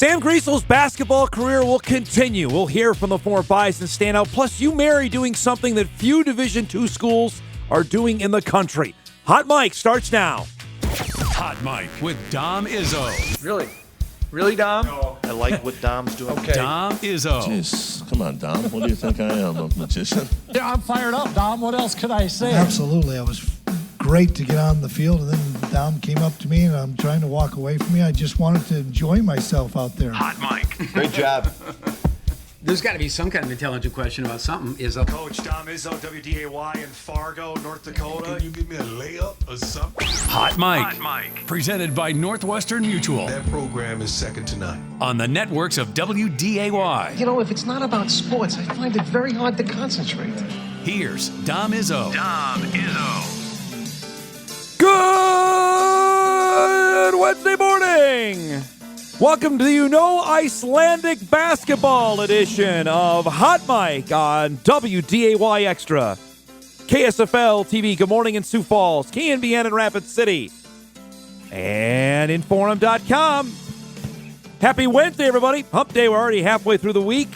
Sam Griesel's basketball career will continue. We'll hear from the former Bison standout. Plus, UMary doing something that few Division II schools are doing in the country. Hot Mike starts now. Hot Mike with Dom Izzo. Really? Really, Dom? No. I like what Dom's doing. Okay. Dom Izzo. Jeez, come on, Dom. What do you think I am, a magician? Yeah, I'm fired up, Dom. What else could I say? Absolutely. It was great to get on the field, and then Dom came up to me, and I'm trying to walk away from me. I just wanted to enjoy myself out there. Hot Mike. Great job. There's got to be some kind of intelligent question about something. Izzo. Coach Dom Izzo, WDAY in Fargo, North Dakota. Can you give me a layup or something? Hot Mike. Presented by Northwestern Mutual. That program is second to none. On the networks of WDAY. You know, if it's not about sports, I find it very hard to concentrate. Here's Dom Izzo. Good Wednesday morning. Welcome to the Icelandic basketball edition of Hot Mike on WDAY Extra. KSFL TV, good morning in Sioux Falls, KNBN in Rapid City, and Inforum.com. Happy Wednesday, everybody. Hump day, we're already halfway through the week.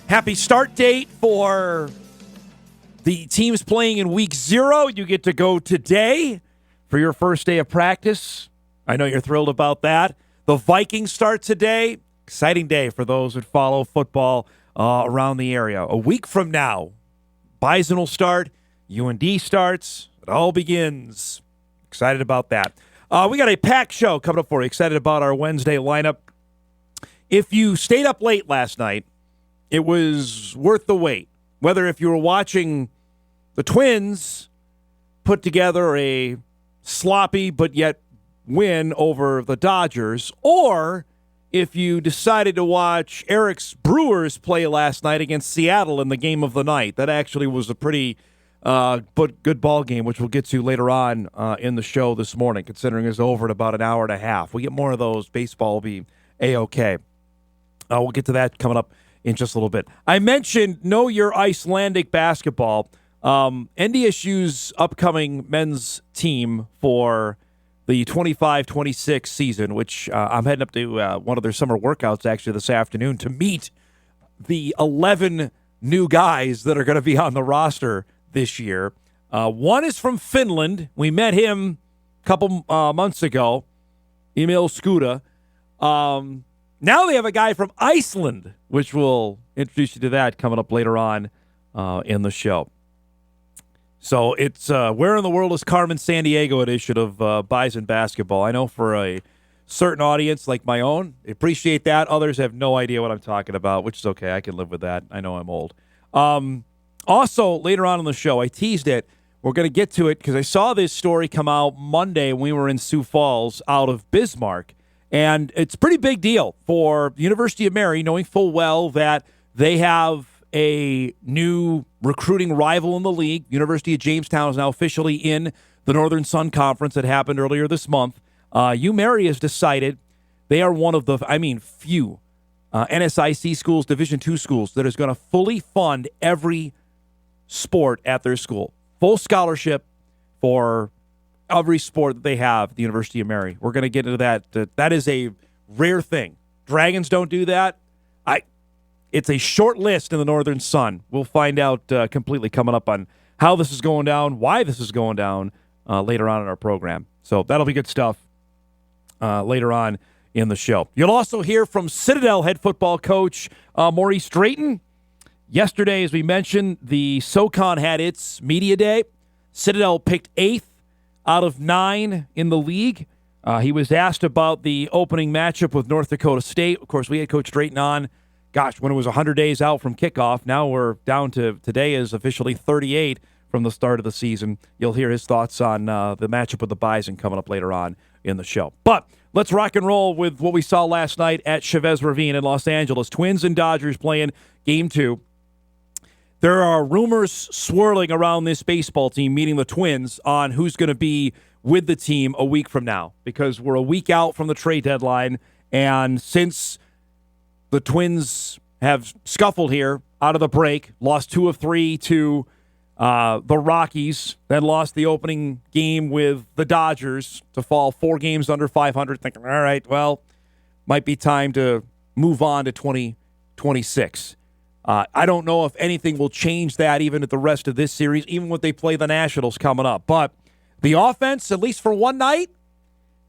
Happy start date for the teams playing in week 0. You get to go today for your first day of practice. I know you're thrilled about that. The Vikings start today. Exciting day for those that follow football around the area. A week from now, Bison will start. UND starts. It all begins. Excited about that. We got a packed show coming up for you. Excited about our Wednesday lineup. If you stayed up late last night, it was worth the wait. Whether if you were watching the Twins put together a sloppy but yet win over the Dodgers, or if you decided to watch Eric's Brewers play last night against Seattle in the game of the night. That actually was a pretty but good ball game, which we'll get to later on in the show this morning, considering it's over in about an hour and a half. We get more of those. Baseball will be A-OK. We'll get to that coming up in just a little bit. I mentioned Know Your Icelandic basketball. NDSU's upcoming men's team for the 25-26 season, which I'm heading up to one of their summer workouts actually this afternoon to meet the 11 new guys that are going to be on the roster this year. One is from Finland. We met him a couple months ago, Emil Skuda. Now they have a guy from Iceland, which we'll introduce you to that coming up later on in the show. So it's Where in the World is Carmen Sandiego edition of Bison Basketball. I know for a certain audience like my own, I appreciate that. Others have no idea what I'm talking about, which is okay. I can live with that. I know I'm old. Also, later on in the show, I teased it. We're going to get to it because I saw this story come out Monday when we were in Sioux Falls out of Bismarck. And it's a pretty big deal for the University of Mary, knowing full well that they have a new recruiting rival in the league. University of Jamestown is now officially in the Northern Sun Conference that happened earlier this month. UMary has decided they are one of the, few NSIC schools, Division II schools, that is going to fully fund every sport at their school. Full scholarship for every sport that they have at the University of Mary. We're going to get into that. That is a rare thing. Dragons don't do that. It's a short list in the Northern Sun. We'll find out completely coming up on how this is going down, why this is going down later on in our program. So that'll be good stuff later on in the show. You'll also hear from Citadel head football coach Maurice Drayton. Yesterday, as we mentioned, the SoCon had its media day. Citadel picked 8th out of 9 in the league. He was asked about the opening matchup with North Dakota State. Of course, we had Coach Drayton on. Gosh, when it was 100 days out from kickoff, now we're down to today is officially 38 from the start of the season. You'll hear his thoughts on the matchup with the Bison coming up later on in the show. But let's rock and roll with what we saw last night at Chavez Ravine in Los Angeles. Twins and Dodgers playing Game 2. There are rumors swirling around this baseball team meeting the Twins on who's going to be with the team a week from now, because we're a week out from the trade deadline, and since the Twins have scuffled here out of the break, lost 2 of 3 to the Rockies, then lost the opening game with the Dodgers to fall 4 games under 500, thinking, all right, well, might be time to move on to 2026. I don't know if anything will change that even at the rest of this series, even when they play the Nationals coming up. But the offense, at least for one night,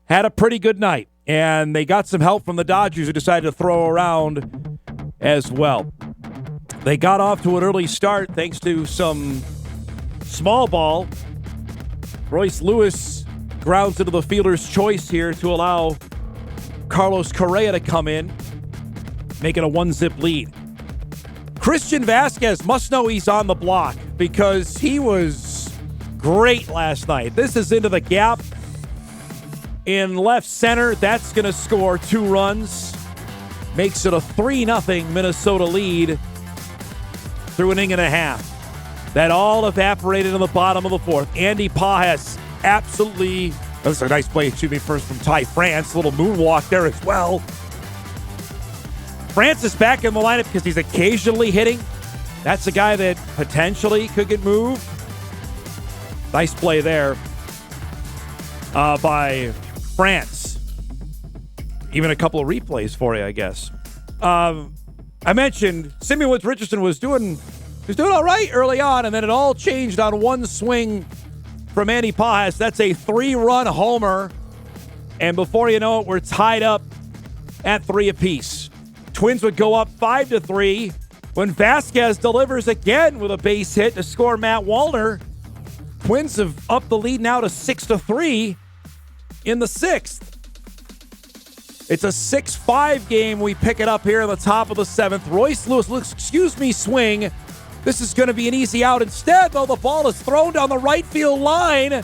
had a pretty good night. And they got some help from the Dodgers, who decided to throw around as well. They got off to an early start thanks to some small ball. Royce Lewis grounds into the fielder's choice here to allow Carlos Correa to come in, making a 1-zip lead. Christian Vasquez must know he's on the block because he was great last night. This is into the gap in left center. That's going to score 2 runs. Makes it a 3-0 Minnesota lead through an inning and a half. That all evaporated in the bottom of the 4th. Andy Pages absolutely, that's a nice play, first from Ty France. A little moonwalk there as well. France is back in the lineup because he's occasionally hitting. That's a guy that potentially could get moved. Nice play there by France. Even a couple of replays for you, I guess. I mentioned Simeon Woods Richardson was doing all right early on, and then it all changed on one swing from Andy Pages. That's a 3-run homer, and before you know it, we're tied up at 3 apiece. Twins would go up 5-3 when Vasquez delivers again with a base hit to score Matt Wagner. Twins have upped the lead now to 6-3 in the 6th. It's a 6-5 game. We pick it up here in the top of the 7th. Royce Lewis swing. This is going to be an easy out. Instead, though, the ball is thrown down the right field line,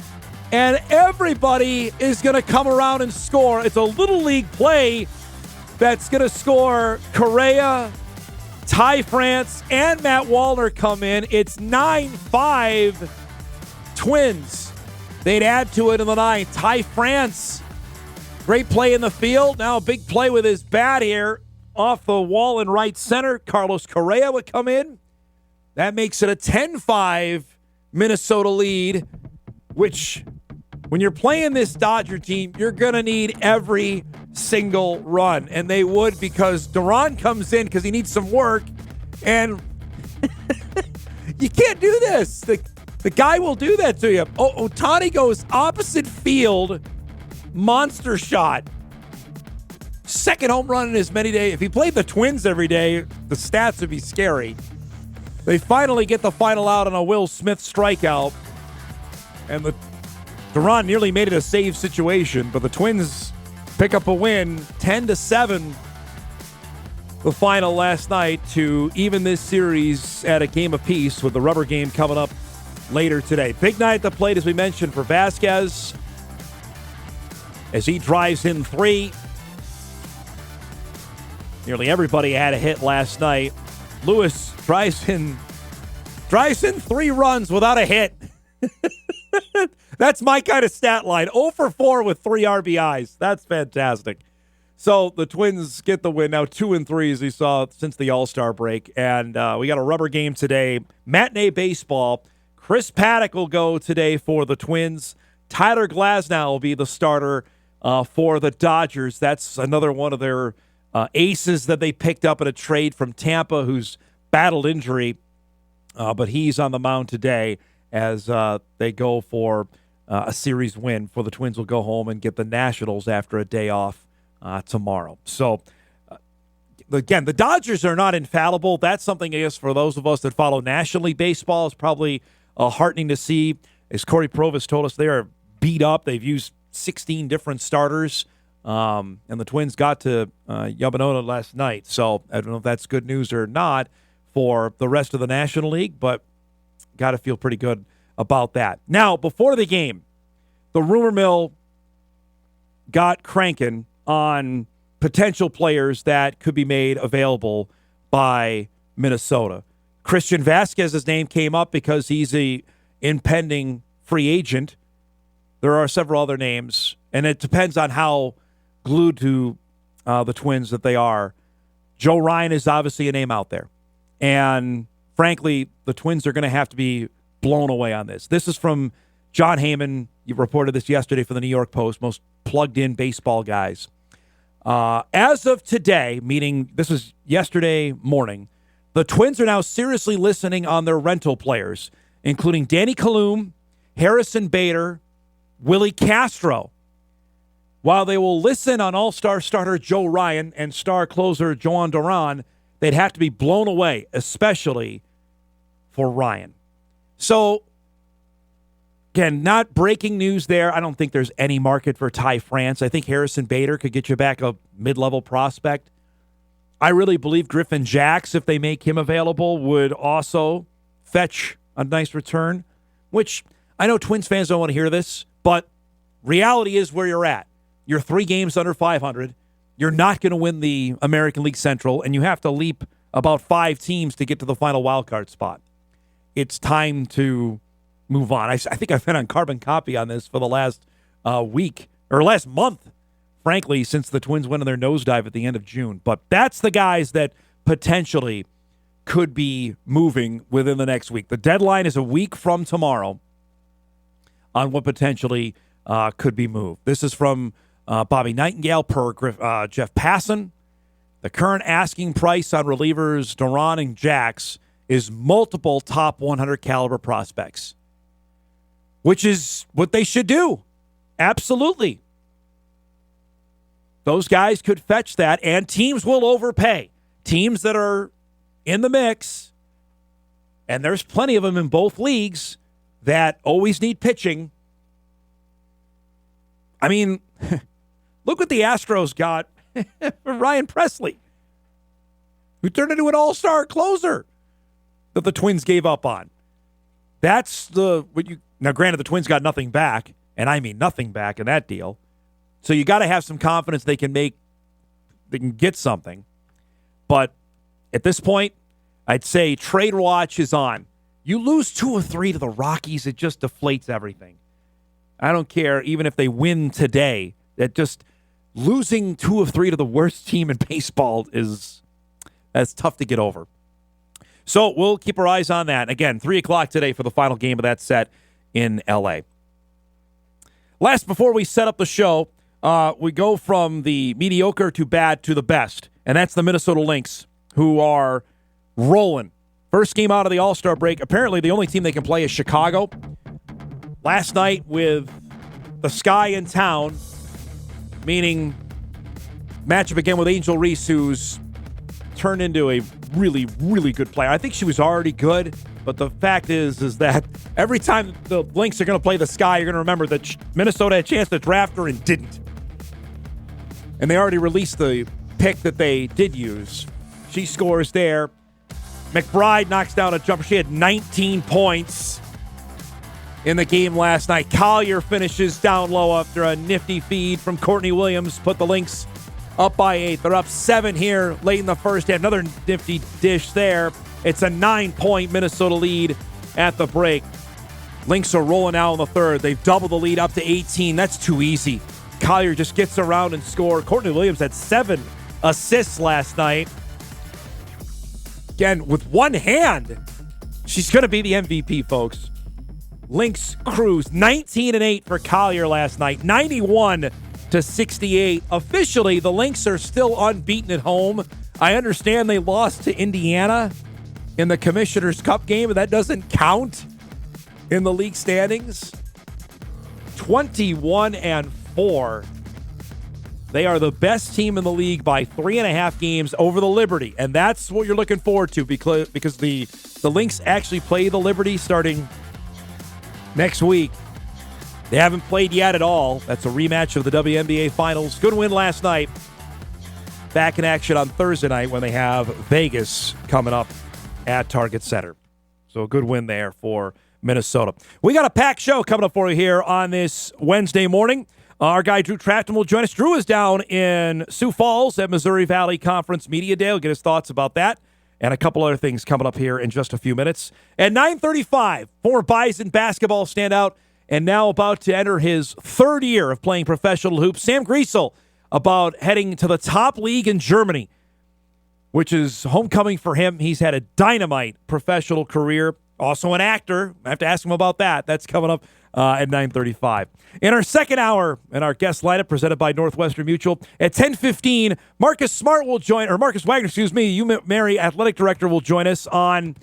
and everybody is going to come around and score. It's a little league play that's going to score Correa, Ty France, and Matt Wagner come in. It's 9-5 Twins. They'd add to it in the 9th. Ty France, great play in the field. Now a big play with his bat here off the wall in right center. Carlos Correa would come in. That makes it a 10-5 Minnesota lead, which when you're playing this Dodger team, you're going to need every single run. And they would, because Duran comes in because he needs some work. And you can't do this. The guy will do that to you. Ohtani goes opposite field, monster shot. Second home run in as many days. If he played the Twins every day, the stats would be scary. They finally get the final out on a Will Smith strikeout. And the Duran nearly made it a save situation, but the Twins pick up a win, 10-7. The final last night to even this series at a game apiece, with the rubber game coming up later today. Big night at the plate, as we mentioned, for Vasquez, as he drives in 3. Nearly everybody had a hit last night. Lewis drives in 3 runs without a hit. That's my kind of stat line. 0 for 4 with 3 RBIs. That's fantastic. So the Twins get the win. Now 2-3, as we saw since the All-Star break. And we got a rubber game today. Matinee baseball. Chris Paddock will go today for the Twins. Tyler Glasnow will be the starter for the Dodgers. That's another one of their aces that they picked up in a trade from Tampa, who's battled injury. But he's on the mound today as they go for a series win. For the Twins will go home and get the Nationals after a day off tomorrow. So, again, the Dodgers are not infallible. That's something, I guess, for those of us that follow National League baseball, is probably heartening to see. As Corey Provis told us, they are beat up. They've used 16 different starters. And the Twins got to Yabanona last night. So I don't know if that's good news or not for the rest of the National League, but got to feel pretty good about that. Now, before the game, the rumor mill got cranking on potential players that could be made available by Minnesota. Christian Vasquez's name came up because he's a impending free agent. There are several other names, and it depends on how glued to the Twins that they are. Joe Ryan is obviously a name out there. And frankly, the Twins are going to have to be blown away on this. This is from John Heyman. You reported this yesterday for the New York Post, most plugged-in baseball guys. As of today, meaning this was yesterday morning, the Twins are now seriously listening on their rental players, including Danny Kalum, Harrison Bader, Willie Castro. While they will listen on all-star starter Joe Ryan and star closer Joan Duran, they'd have to be blown away, especially for Ryan. So, again, not breaking news there. I don't think there's any market for Ty France. I think Harrison Bader could get you back a mid-level prospect. I really believe Griffin Jacks, if they make him available, would also fetch a nice return, which I know Twins fans don't want to hear this, but reality is where you're at. You're 3 games under 500. You're not going to win the American League Central, and you have to leap about 5 teams to get to the final wildcard spot. It's time to move on. I think I've been on carbon copy on this for the last week, or last month, frankly, since the Twins went on their nosedive at the end of June. But that's the guys that potentially could be moving within the next week. The deadline is a week from tomorrow on what potentially could be moved. This is from Bobby Nightingale per Jeff Passan. The current asking price on relievers Duran and Jacks is multiple top 100 caliber prospects, which is what they should do. Absolutely. Those guys could fetch that, and teams will overpay. Teams that are in the mix, and there's plenty of them in both leagues that always need pitching. I mean, look what the Astros got for Ryan Presley, who turned into an all-star closer that the Twins gave up on. That's now granted, the Twins got nothing back, and I mean nothing back in that deal. So you got to have some confidence they can get something. But at this point, I'd say trade watch is on. You lose 2 or 3 to the Rockies, it just deflates everything. I don't care, even if they win today, that just losing 2 of 3 to the worst team in baseball that's tough to get over. So we'll keep our eyes on that. Again, 3 o'clock today for the final game of that set in L.A. Last, before we set up the show, we go from the mediocre to bad to the best, and that's the Minnesota Lynx, who are rolling. First game out of the All-Star break. Apparently, the only team they can play is Chicago. Last night with the Sky in town, meaning matchup again with Angel Reese, who's turned into a really, really good player. I think she was already good, but the fact is that every time the Lynx are going to play the Sky, you're going to remember that Minnesota had a chance to draft her and didn't. And they already released the pick that they did use. She scores there. McBride knocks down a jumper. She had 19 points in the game last night. Collier finishes down low after a nifty feed from Courtney Williams. Put the Lynx up by 8. They're up 7 here late in the first half. Another nifty dish there. It's a 9-point Minnesota lead at the break. Lynx are rolling out in the third. They've doubled the lead up to 18. That's too easy. Collier just gets around and scores. Courtney Williams had 7 assists last night. Again, with one hand, she's going to be the MVP, folks. Lynx cruise 19-8 for Collier last night, 91-68. Officially, the Lynx are still unbeaten at home. I understand they lost to Indiana in the Commissioner's Cup game, but that doesn't count in the league standings. 21-4. They are the best team in the league by 3.5 games over the Liberty, and that's what you're looking forward to because the Lynx actually play the Liberty starting next week. They haven't played yet at all. That's a rematch of the WNBA Finals. Good win last night. Back in action on Thursday night when they have Vegas coming up at Target Center. So a good win there for Minnesota. We got a packed show coming up for you here on this Wednesday morning. Our guy Drew Trafton will join us. Drew is down in Sioux Falls at Missouri Valley Conference Media Day. We'll get his thoughts about that and a couple other things coming up here in just a few minutes. At 9:35, former Bison basketball standout and now about to enter his 3rd year of playing professional hoops, Sam Griesel, about heading to the top league in Germany, which is homecoming for him. He's had a dynamite professional career. Also an actor. I have to ask him about that. That's coming up at 9:35. In our second hour, and our guest lineup presented by Northwestern Mutual at 10:15, Marcus Wagner, UMary athletic director, will join us on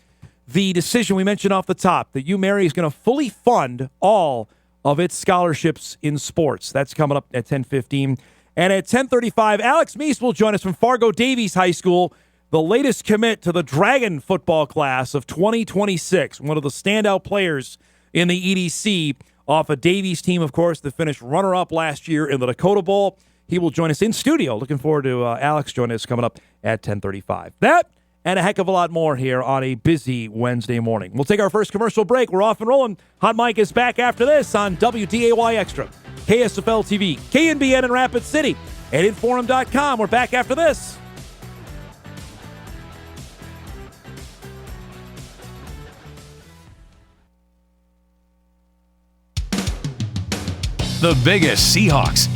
the decision we mentioned off the top that UMary is going to fully fund all of its scholarships in sports. That's coming up at 10:15. And at 10:35, Alex Meece will join us from Fargo Davies High School, the latest commit to the Dragon football class of 2026, one of the standout players in the EDC off a Davies team, of course, that finished runner-up last year in the Dakota Bowl. He will join us in studio. Looking forward to Alex joining us coming up at 10:35. That and a heck of a lot more here on a busy Wednesday morning. We'll take our first commercial break. We're off and rolling. Hot Mike is back after this on WDAY Extra, KSFL TV, KNBN in Rapid City, and Inforum.com. We're back after this. The biggest Seahawks,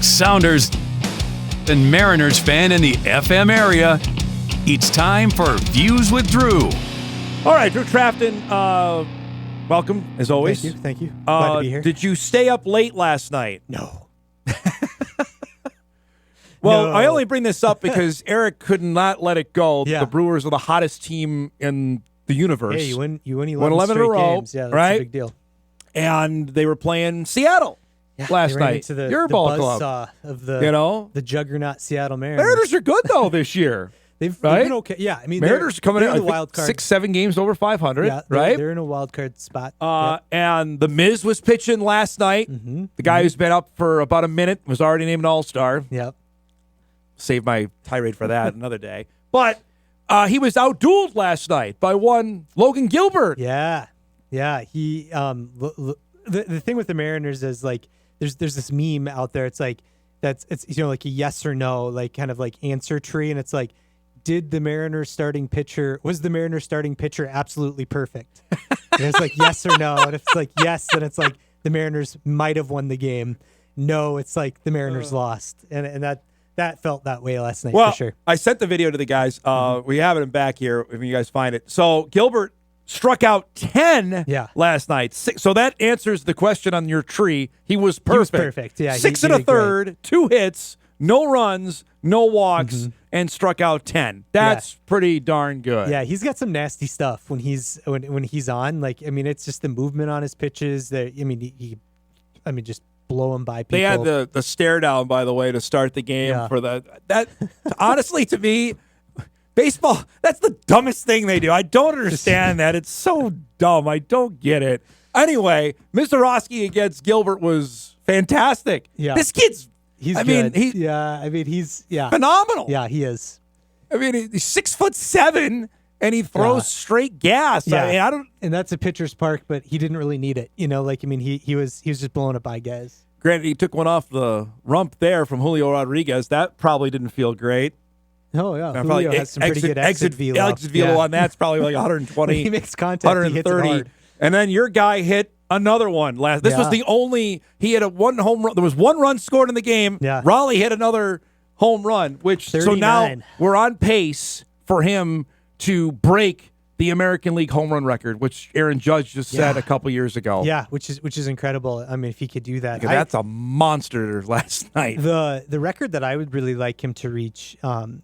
Sounders, and Mariners fan in the FM area. It's time for Views with Drew. All right, Drew Trafton, welcome, as always. Thank you. Glad to be here. Did you stay up late last night? No. Well, No. I only bring this up because Eric could not let it go. Yeah. The Brewers are the hottest team in the universe. Hey, you win 11 11 in a straight row, games. Yeah, that's right? a big deal. And they were playing Seattle last They ran night. into the Your ball buzzsaw club. of the, You know? the juggernaut Seattle Mariners. Mariners are good, though, this year. They've right? been okay. Yeah, I mean, Mariners are coming they're in the I think, wild card. 6-7 games over 500, Yeah, right? They're in a wild card spot. Yep. And the Miz was pitching last night. Mm-hmm. The guy who's been up for about a minute was already named an All-Star. Yep. Save my tirade for that another day. But he was outdueled last night by one Logan Gilbert. Yeah. He the thing with the Mariners is like there's this meme out there. It's like it's like a yes or no, like kind of like answer tree, and it's like, was the Mariners starting pitcher absolutely perfect? And it's like yes or no. And if it's like yes, then it's like the Mariners might have won the game. No, it's like the Mariners lost. And that felt that way last night for sure. I sent the video to the guys. We have it back here if you guys find it. So Gilbert struck out 10 last night. So that answers the question on your tree. He was perfect. He was perfect. Yeah, 6 he and a did third, 2 hits, no runs, no walks, and struck out 10. That's pretty darn good. Yeah, he's got some nasty stuff when he's on. Like, I mean, it's just the movement on his pitches. That just blow him by people. They had the stare down, by the way, to start the game for that. Honestly, to me, baseball, that's the dumbest thing they do. I don't understand that. It's so dumb. I don't get it. Anyway, Mr. Roski against Gilbert was fantastic. Yeah. This kid's he's phenomenal. Yeah, he is. I mean, he's 6'7", and he throws straight gas. Yeah. I don't. And that's a pitcher's park, but he didn't really need it. He was just blowing it by guys. Granted, he took one off the rump there from Julio Rodriguez. That probably didn't feel great. Oh, yeah. Now, Julio has some pretty good exit velo. Exit velo on that's probably like 120. When he makes contact, he hits it 130. hard. And then your guy hit another one last. This was the only. He had a one home run. There was one run scored in the game. Yeah. Raleigh hit another home run, which 39. so now we're on pace for him to break the American League home run record, which Aaron Judge just said a couple years ago. Yeah, which is incredible. I mean, if he could do that, That's a monster last night. The record that I would really like him to reach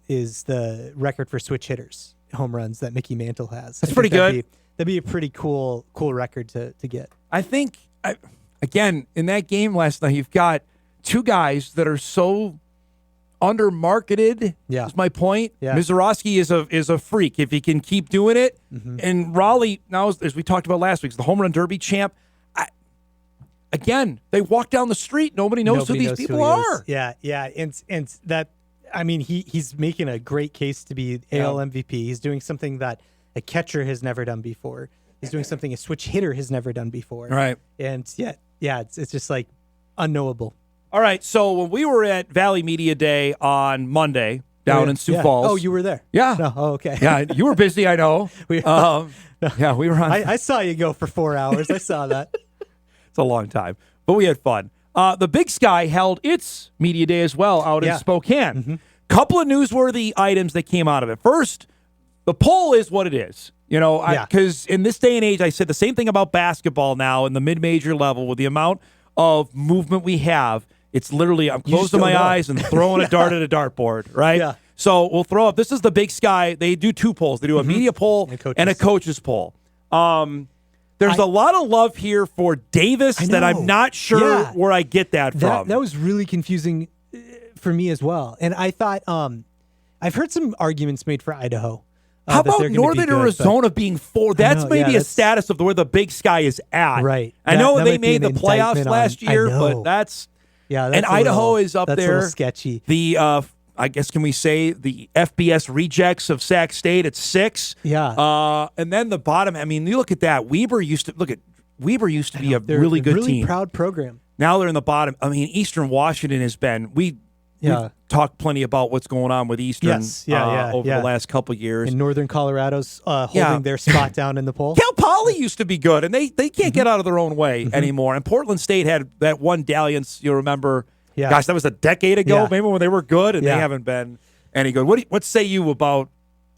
is the record for switch hitters home runs that Mickey Mantle has. That's pretty good. That'd be a pretty cool record to get. I think, again, in that game last night, you've got two guys that are so undermarketed. Yeah, is my point. Yeah. Mizorowski is a freak if he can keep doing it. Mm-hmm. And Raleigh, now as we talked about last week, is the home run derby champ. Again, they walk down the street. Nobody knows who these people are. Yeah, and that. I mean, he's making a great case to be AL MVP. He's doing something that a catcher has never done before. He's doing something a switch hitter has never done before. Right. And it's just like unknowable. All right, so when we were at Valley Media Day on Monday down in Sioux Falls. Oh, you were there? Yeah. No, oh, okay. Yeah, you were busy, I know. We were on. I saw you go for 4 hours. I saw that. It's a long time, but we had fun. The Big Sky held its Media Day as well out in Spokane. Mm-hmm. Couple of newsworthy items that came out of it. First, the poll is what it is. You know, because in this day and age, I said the same thing about basketball now in the mid-major level with the amount of movement we have. It's literally I'm closing my eyes and throwing a dart at a dartboard, right? Yeah. So we'll throw up. This is the Big Sky. They do 2 polls. They do a media poll and a coaches poll. There's a lot of love here for Davis that I'm not sure where I get that from. That was really confusing for me as well. And I thought I've heard some arguments made for Idaho. How about Northern Arizona being 4? That's maybe a status of where the Big Sky is at. Right. I know they made the playoffs last year, but that's and Idaho is up there. That's a little sketchy. The I guess can we say the FBS rejects of Sac State at 6? Yeah. And then the bottom. I mean, you look at that. Weber used to be a really good really team. Proud program. Now they're in the bottom. I mean, Eastern Washington has been we've talked plenty about what's going on with Eastern over the last couple of years. And Northern Colorado's holding their spot down in the poll. Cal Poly used to be good, and they can't get out of their own way anymore. And Portland State had that one dalliance, you remember. Yeah. Gosh, that was a decade ago, maybe when they were good, and they haven't been any good. What say you about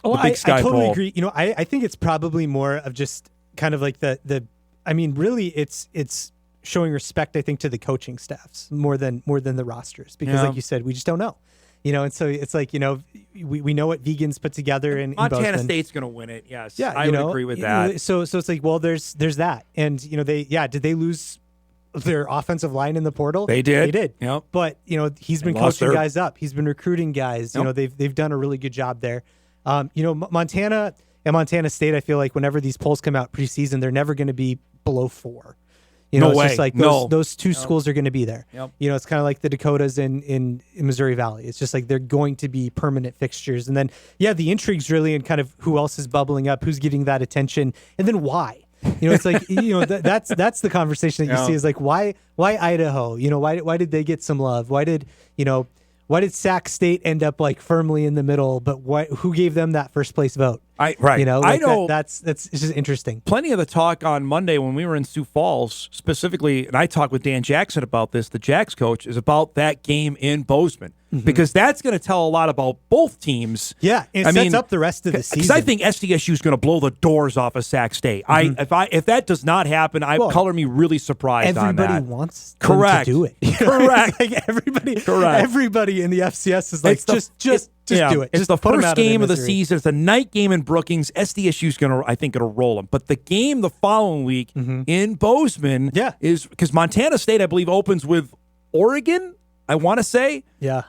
the Big Sky I totally Bowl? agree. You know, I think it's probably more of just kind of like the I mean, really, it's showing respect, I think, to the coaching staffs more than the rosters because, like you said, we just don't know. You know, and so it's like, you know, we know what Vegans put together in Montana Bozeman. State's going to win it. Yes, yeah, I would agree with that. So it's like, well, there's that, and you know, did they lose their offensive line in the portal? They did. They did. Yep. But you know, he's been coaching guys up. He's been recruiting guys. You know, they've done a really good job there. You know, Montana and Montana State, I feel like whenever these polls come out preseason, they're never going to be below 4. You know, no it's just like those two schools are going to be there. Yep. You know, it's kind of like the Dakotas in Missouri Valley. It's just like they're going to be permanent fixtures. And then, the intrigue's really in kind of who else is bubbling up, who's getting that attention, and then why. You know, it's like that's the conversation that you see is like why Idaho? You know, why did they get some love? Why did Sac State end up like firmly in the middle? But who gave them that first place vote? Right. You know, I know that's it's just interesting. Plenty of the talk on Monday when we were in Sioux Falls specifically, and I talked with Dan Jackson about this. The Jacks coach is about that game in Bozeman because that's going to tell a lot about both teams. Yeah, it sets up the rest of the season. Because I think SDSU is going to blow the doors off of Sac State. If that does not happen, color me really surprised on that. Everybody wants them to do it. Correct. Like everybody in the FCS is like just do it. It's just the put 'em first out of their game of the misery. season. It's a night game in Brookings. SDSU is going to roll them. But the game the following week in Bozeman is because Montana State, I believe, opens with Oregon. I want to say. Yeah.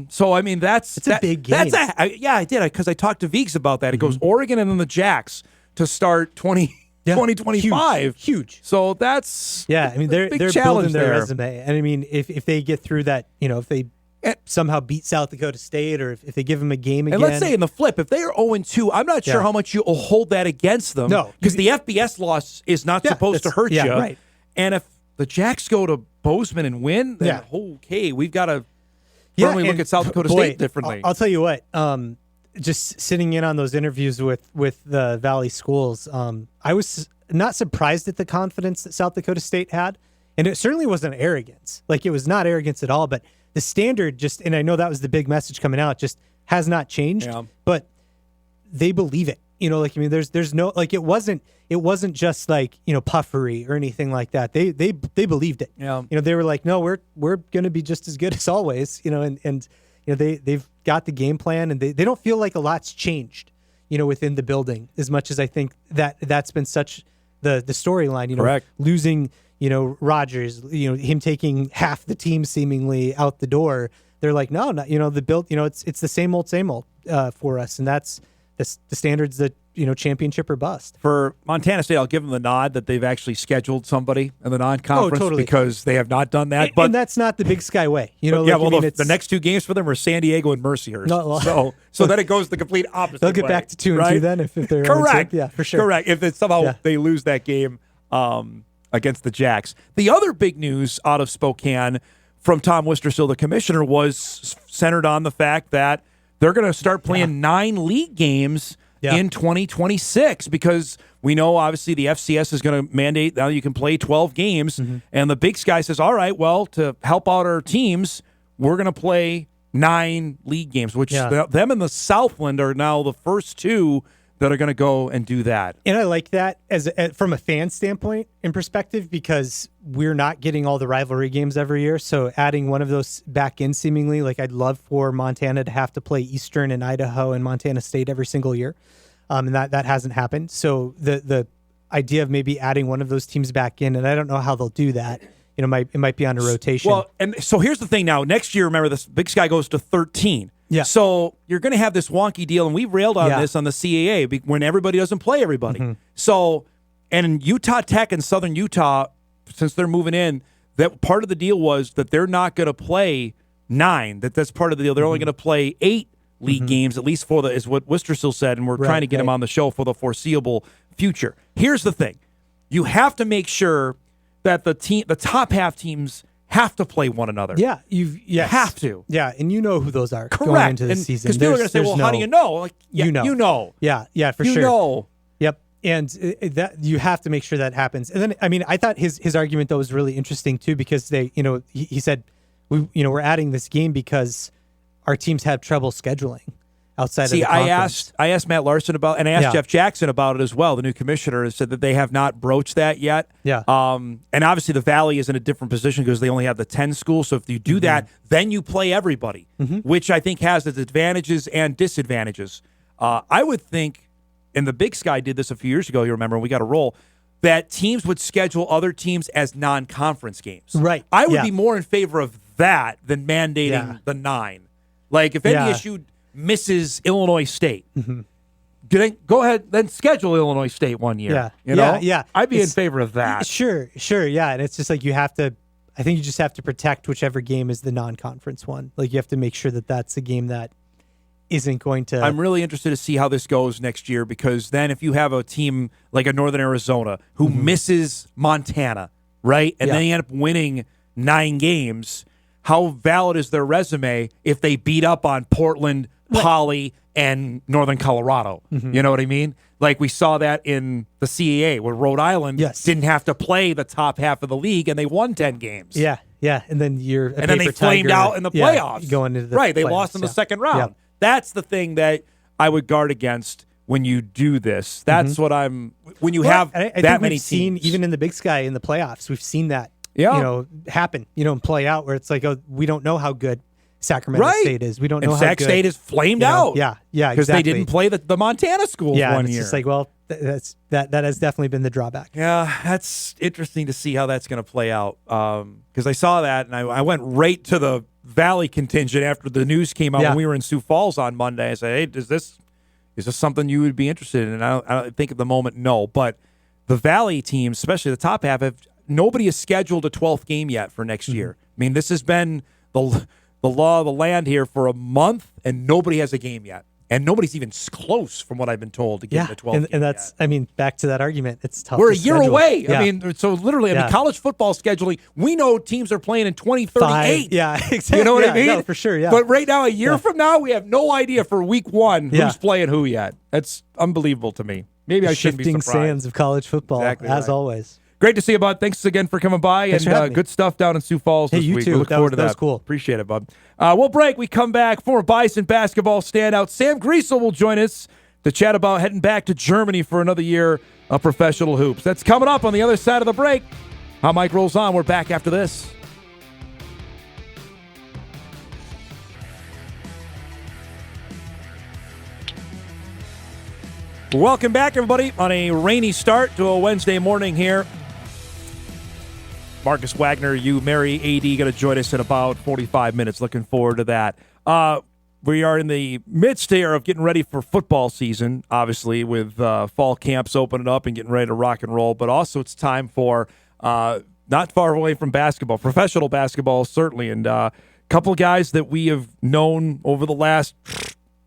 So I mean, it's a big game. I did because I talked to Veeks about that. It goes Oregon and then the Jacks to start 2025. Huge. So that's I mean they're building their resume, and I mean if they get through that, you know, if they somehow beat South Dakota State, or if they give them a game again. And let's say in the flip, if they are 0-2, I'm not sure how much you'll hold that against them. No. Because the FBS loss is not supposed to hurt you. Right. And if the Jacks go to Bozeman and win, then okay, we've got to firmly look at South Dakota State differently. I'll tell you what, just sitting in on those interviews with the Valley schools, I was not surprised at the confidence that South Dakota State had. And it certainly wasn't arrogance. Like, it was not arrogance at all, but the standard just, and I know that was the big message coming out, just has not changed, but they believe it. You know, like, I mean, there's no, like, it wasn't just like, you know, puffery or anything like that. They believed it. Yeah. You know, they were like, no, we're going to be just as good as always, you know, and you know, they've got the game plan, and they don't feel like a lot's changed, you know, within the building, as much as I think that's been such the storyline, you know, Correct. Losing, you know, Rodgers, you know, him taking half the team seemingly out the door. They're like, no, not, you know, the build, you know, it's the same old for us. And that's the standards that, you know, championship or bust. For Montana State, I'll give them the nod that they've actually scheduled somebody in the non-conference totally. because they have not done that. And that's not the Big Sky way. You know, the next two games for them are San Diego and Mercyhurst. So then it goes the complete opposite They'll get way, back to 2-2 then if they're correct. 0-2. Yeah, for sure. Correct. If it's somehow they lose that game against the Jacks. The other big news out of Spokane from Tom Wistersill, the commissioner, was centered on the fact that they're going to start playing 9 league games in 2026 because we know obviously the FCS is going to mandate now you can play 12 games, and the Big Sky says, all right, well, to help out our teams, we're going to play 9 league games, which them and the Southland are now the first two that are going to go and do that. And I like that from a fan standpoint in perspective, because we're not getting all the rivalry games every year. So adding one of those back in seemingly, like I'd love for Montana to have to play Eastern and Idaho and Montana State every single year. And that hasn't happened. So the idea of maybe adding one of those teams back in, and I don't know how they'll do that. It might be on a rotation. Well, and so here's the thing now. Next year, remember, this Big Sky goes to 13. Yeah. So you're going to have this wonky deal, and we railed on this on the CAA when everybody doesn't play everybody. Mm-hmm. So, and Utah Tech and Southern Utah, since they're moving in, that part of the deal was that they're not going to play 9. That's part of the deal. They're only going to play 8 league games, at least is what Worcester still said, and we're trying to get him on the show for the foreseeable future. Here's the thing: you have to make sure that the top half teams have to play one another. Yeah, you have to. Yeah, and you know who those are Correct. going into the season. Because people are going to say, "Well, how do you know?" Like, yeah, you know. Yeah, for sure. You know. Yep. And that you have to make sure that happens. And then, I mean, I thought his argument though was really interesting too, because he said we're adding this game because our teams have trouble scheduling outside of the conference. I asked Matt Larson about, and I asked Jeff Jackson about it as well, the new commissioner, and said that they have not broached that yet. Yeah. And obviously the Valley is in a different position because they only have the 10 schools. So if you do that, then you play everybody, which I think has its advantages and disadvantages. I would think, and the Big Sky did this a few years ago, you remember, when we got a roll, that teams would schedule other teams as non-conference games. Right. I would be more in favor of that than mandating the 9. Like if NDSU misses Illinois State, go ahead, then schedule Illinois State one year. Yeah. I'd be in favor of that. Sure. Yeah. And it's just like I think you just have to protect whichever game is the non-conference one. Like you have to make sure that that's a game that isn't going to. I'm really interested to see how this goes next year, because then if you have a team like a Northern Arizona who misses Montana, right, and then they end up winning 9 games, how valid is their resume if they beat up on Portland, Poly, and Northern Colorado? You know what I mean? Like we saw that in the CAA where Rhode Island didn't have to play the top half of the league and they won 10 games. Yeah. And then they flamed out in the playoffs. Going into the they playoffs, lost in the second round. Yeah. That's the thing that I would guard against when you do this. That's what when you have I that think many we've seen, teams. even in the Big Sky in the playoffs, we've seen that happen, and play out where it's like, oh, we don't know how good Sacramento State is. We don't know how Sac good State is flamed out. Yeah, because exactly. they didn't play the Montana schools one year. It's just like, well, that has definitely been the drawback. Yeah, that's interesting to see how that's going to play out. Because I saw that and I went right to the Valley contingent after the news came out when we were in Sioux Falls on Monday. I said, hey, is this something you would be interested in? And I don't think at the moment, no. But the Valley teams, especially the top half, nobody has scheduled a 12th game yet for next year. I mean, this has been the law of the land here for a month, and nobody has a game yet. And nobody's even close, from what I've been told, to get the 12th game and that's, yet. I mean, back to that argument, it's tough. We're a to year schedule. away. Yeah. I mean, so literally, college football scheduling, we know teams are playing in 2038. Yeah, exactly. You know what I mean? No, for sure, yeah. But right now, a year from now, we have no idea for week 1 who's playing who yet. That's unbelievable to me. Maybe I shouldn't be Shifting surprised. sands of college football, Exactly as right. always. Great to see you, bud. Thanks again for coming by. Thanks for having me. Good stuff down in Sioux Falls this you week. too. We look forward to that. That was cool. Appreciate it, bud. We'll break. We come back. Former Bison basketball standout Sam Griesel will join us to chat about heading back to Germany for another year of professional hoops. That's coming up on the other side of the break. How Mike rolls on. We're back after this. Welcome back, everybody, on a rainy start to a Wednesday morning here. Marcus Wagner, UMary AD, going to join us in about 45 minutes. Looking forward to that. We are in the midst here of getting ready for football season, obviously, with fall camps opening up and getting ready to rock and roll. But also it's time for, not far away from basketball, professional basketball, certainly. And a couple of guys that we have known over the last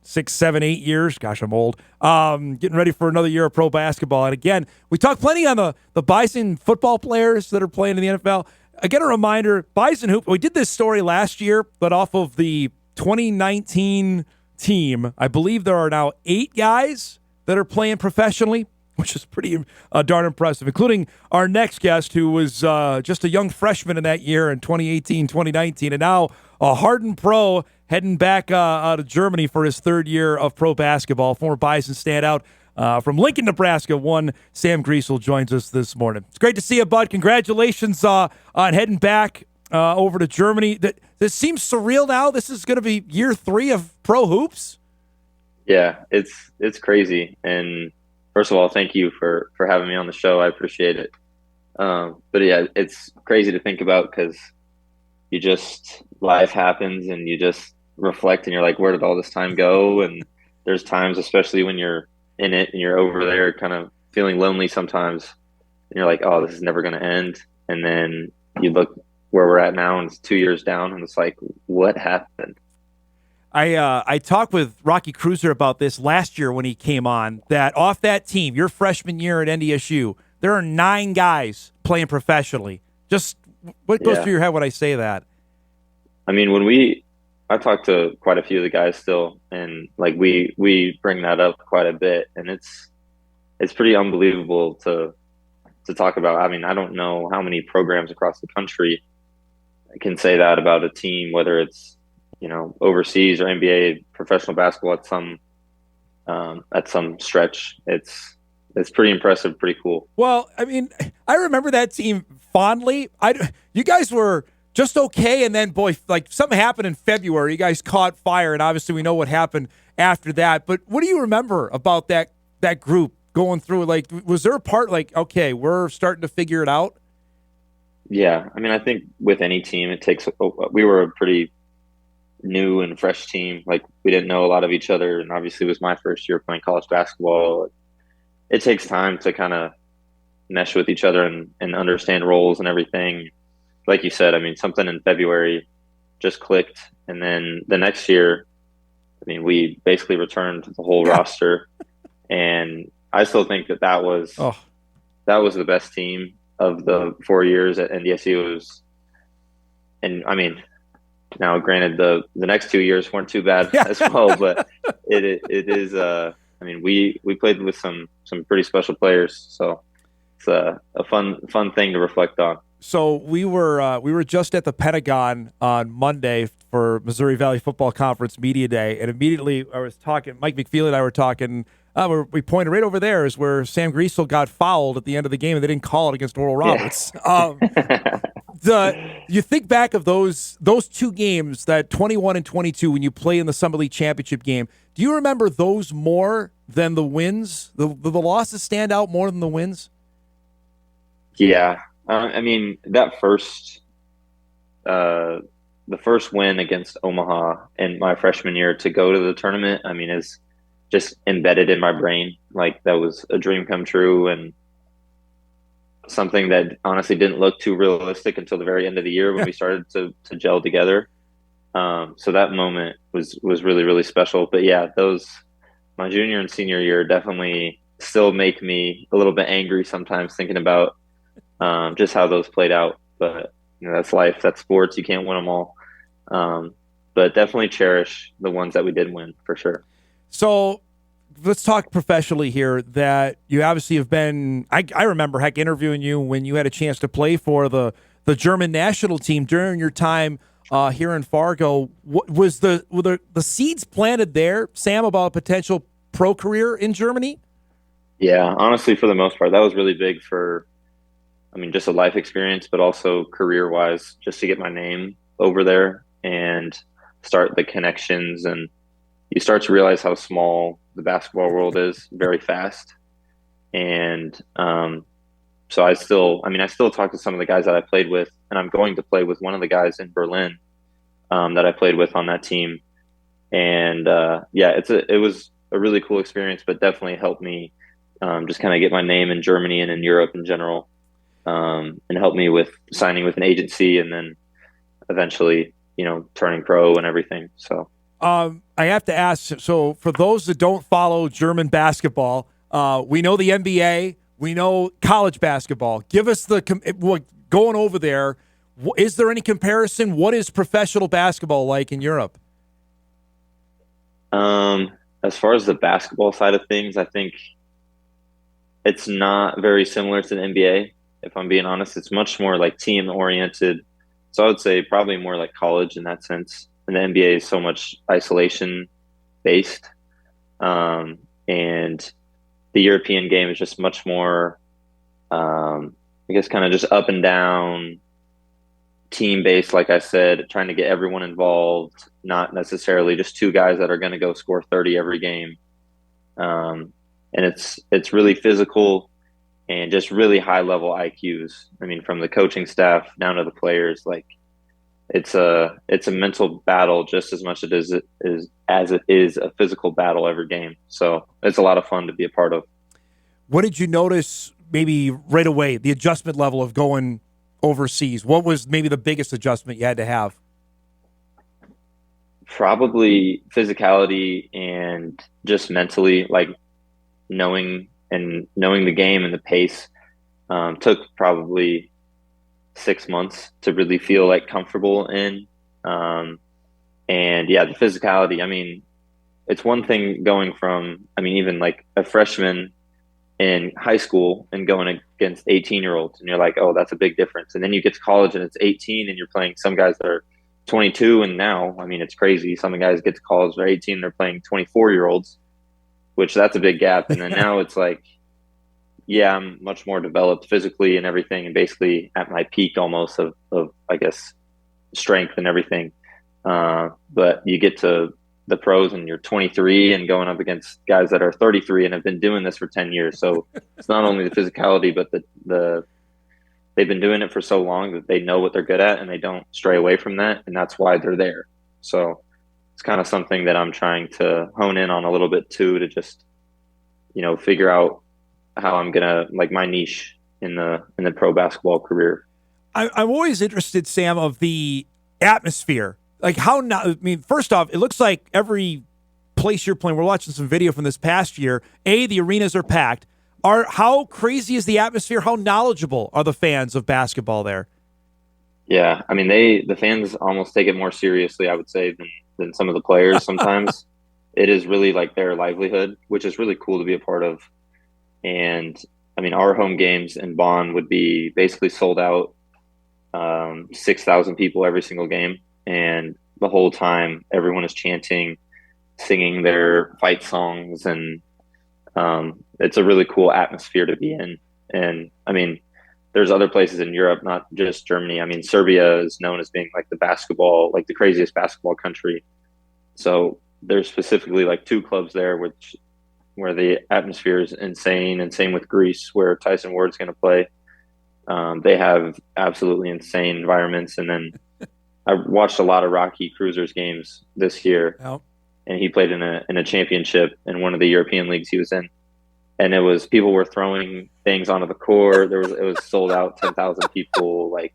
6, 7, 8 years. Gosh, I'm old. Getting ready for another year of pro basketball. And again, we talk plenty on the Bison football players that are playing in the NFL. Again, a reminder, Bison Hoop, we did this story last year, but off of the 2019 team, I believe there are now 8 guys that are playing professionally, which is pretty darn impressive, including our next guest, who was just a young freshman in that year in 2018, 2019, and now a hardened pro heading back out of Germany for his 3rd year of pro basketball. Former Bison standout From Lincoln, Nebraska, one Sam Griesel joins us this morning. It's great to see you, bud. Congratulations on heading back over to Germany. This seems surreal now. This is going to be year 3 of pro hoops. Yeah, it's crazy. And first of all, thank you for having me on the show. I appreciate it. But yeah, it's crazy to think about because life happens and you just reflect and you're like, where did all this time go? And there's times, especially when you're in it and you're over there kind of feeling lonely sometimes, and you're like, oh, this is never going to end. And then you look where we're at now and it's 2 years down and it's like, what happened? I talked with Rocky Cruiser about this last year when he came on, that off that team, your freshman year at NDSU, there are 9 guys playing professionally. Just what goes through your head when I say that? I mean, I talked to quite a few of the guys still, and like we bring that up quite a bit, and it's pretty unbelievable to talk about. I mean, I don't know how many programs across the country can say that about a team, whether it's overseas or NBA professional basketball at some stretch. It's pretty impressive, pretty cool. Well, I mean, I remember that team fondly. You guys were just okay, and then, boy, like something happened in February. You guys caught fire, and obviously we know what happened after that. But what do you remember about that group going through? Like, was there a part like, okay, we're starting to figure it out? Yeah, I mean, I think with any team, we were a pretty new and fresh team. Like, we didn't know a lot of each other, and obviously it was my first year playing college basketball. It takes time to kind of mesh with each other and understand roles and everything. Like you said, I mean, something in February just clicked, and then the next year, I mean, we basically returned the whole roster, and I still think that was the best team of the 4 years at NDSU. And I mean, now granted, the next 2 years weren't too bad as well, but it is. I mean, we played with some pretty special players, so it's a fun thing to reflect on. So we were just at the Pentagon on Monday for Missouri Valley Football Conference Media Day, and immediately I was talking. Mike McFeely and I were talking. We pointed right over there is where Sam Griesel got fouled at the end of the game, and they didn't call it against Oral Roberts. You think back of those 2 games, that 21 and 22, when you play in the Summit League championship game. Do you remember those more than the wins? The losses stand out more than the wins? Yeah. I mean, that the first win against Omaha in my freshman year to go to the tournament, I mean, is just embedded in my brain. Like, that was a dream come true and something that honestly didn't look too realistic until the very end of the year when we started to gel together. So that moment was really, really special. But yeah, my junior and senior year definitely still make me a little bit angry sometimes thinking about just how those played out. But that's life, that's sports. You can't win them all. But definitely cherish the ones that we did win for sure. So let's talk professionally here. That you obviously have been. I remember interviewing you when you had a chance to play for the German national team during your time here in Fargo. Were the seeds planted there, Sam, about a potential pro career in Germany? Yeah, honestly, for the most part, that was really big for. I mean, just a life experience, but also career-wise, just to get my name over there and start the connections. And you start to realize how small the basketball world is very fast. And so I still talk to some of the guys that I played with, and I'm going to play with one of the guys in Berlin that I played with on that team. And it was a really cool experience, but definitely helped me just kind of get my name in Germany and in Europe in general. And helped me with signing with an agency and then eventually, turning pro and everything. So I have to ask, so for those that don't follow German basketball, we know the NBA, we know college basketball. Give us going over there, is there any comparison? What is professional basketball like in Europe? As far as the basketball side of things, I think it's not very similar to the NBA. If I'm being honest, it's much more like team oriented. So I would say probably more like college in that sense. And the NBA is so much isolation based. And the European game is just much more, I guess, kind of just up and down, team based. Like I said, trying to get everyone involved, not necessarily just two guys that are going to go score 30 every game. And it's really physical and just really high level IQs. I mean, from the coaching staff down to the players, like it's a mental battle just as much as it is a physical battle every game. So it's a lot of fun to be a part of. What did you notice maybe right away, the adjustment level of going overseas? What was maybe the biggest adjustment you had to have? Probably physicality and just mentally, like knowing the game and the pace. Took probably 6 months to really feel like comfortable in. And yeah, the physicality, I mean, it's one thing going from, I mean, even like a freshman in high school and going against 18-year-olds, and you're like, oh, that's a big difference. And then you get to college and it's 18 and you're playing some guys that are 22. And now, I mean, it's crazy. Some of the guys get to college, they're 18, they're playing 24-year-olds, which that's a big gap. And then now it's like, yeah, I'm much more developed physically and everything, and basically at my peak almost of I guess, strength and everything. But you get to the pros and you're 23 and going up against guys that are 33 and have been doing this for 10 years. So it's not only the physicality, but they've been doing it for so long that they know what they're good at and they don't stray away from that. And that's why they're there. So it's kind of something that I'm trying to hone in on a little bit too, to just, figure out how I'm going to, like, my niche in the pro basketball career. I'm always interested, Sam, of the atmosphere. Like first off, it looks like every place you're playing, we're watching some video from this past year, the arenas are packed. How crazy is the atmosphere? How knowledgeable are the fans of basketball there? Yeah, I mean, the fans almost take it more seriously, I would say, than some of the players sometimes. It is really like their livelihood, which is really cool to be a part of. And I mean, our home games in Bonn would be basically sold out, 6,000 people every single game. And the whole time, everyone is chanting, singing their fight songs. And it's a really cool atmosphere to be in. And I mean, there's other places in Europe, not just Germany. I mean, Serbia is known as being like the craziest basketball country. So there's specifically like two clubs there, where the atmosphere is insane, and same with Greece, where Tyson Ward's going to play. They have absolutely insane environments. And then I watched a lot of Rocky Cruisers games this year, and he played in a championship in one of the European leagues he was in. And people were throwing things onto the court. It was sold out, 10,000 people, like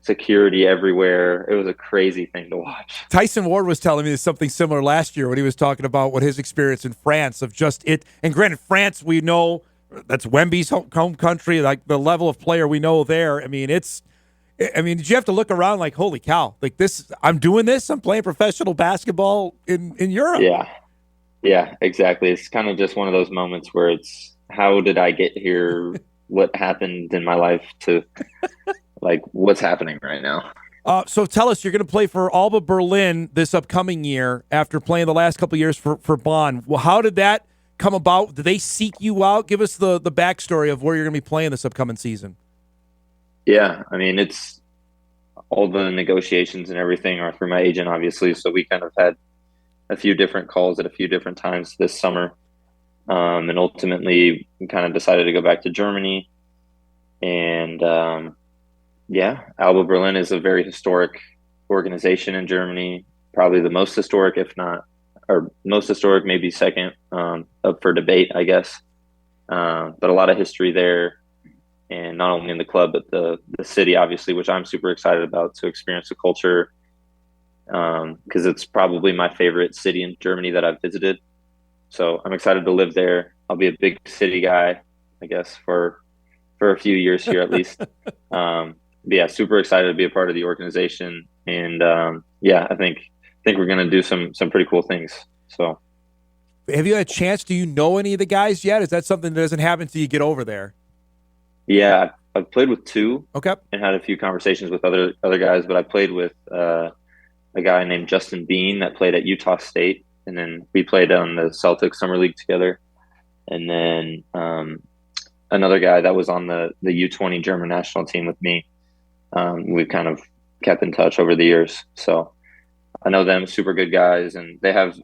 security everywhere. It was a crazy thing to watch. Tyson Ward was telling me something similar last year when he was talking about what his experience in France of just it. And granted, France, we know that's Wemby's home country, like the level of player we know there. I mean, did you have to look around like, holy cow, like this, I'm doing this, I'm playing professional basketball in Europe. Yeah, exactly. It's kind of just one of those moments where it's, how did I get here? What happened in my life to like what's happening right now? So tell us, you're going to play for Alba Berlin this upcoming year after playing the last couple of years for Bonn. Well, how did that come about? Did they seek you out? Give us the backstory of where you're going to be playing this upcoming season. Yeah, I mean, it's all the negotiations and everything are through my agent, obviously. So we kind of had a few different calls at a few different times this summer. And ultimately we kind of decided to go back to Germany. And Alba Berlin is a very historic organization in Germany, probably the most historic, if not, or most historic, maybe second, up for debate, I guess. But a lot of history there, and not only in the club, but the city, obviously, which I'm super excited about, to experience the culture, because it's probably my favorite city in Germany that I've visited. So I'm excited to live there. I'll be a big city guy, I guess, for a few years here at least. Yeah, super excited to be a part of the organization. And I think we're going to do some pretty cool things. So have you had a chance? Do you know any of the guys yet? Is that something that doesn't happen until you get over there? Yeah, I've played with two. Okay. And had a few conversations with other guys, but I played with a guy named Justin Bean that played at Utah State. And then we played on the Celtics Summer League together. and then another guy that was on the U20 German national team with me. We've kind of kept in touch over the years. So I know them, super good guys, and they have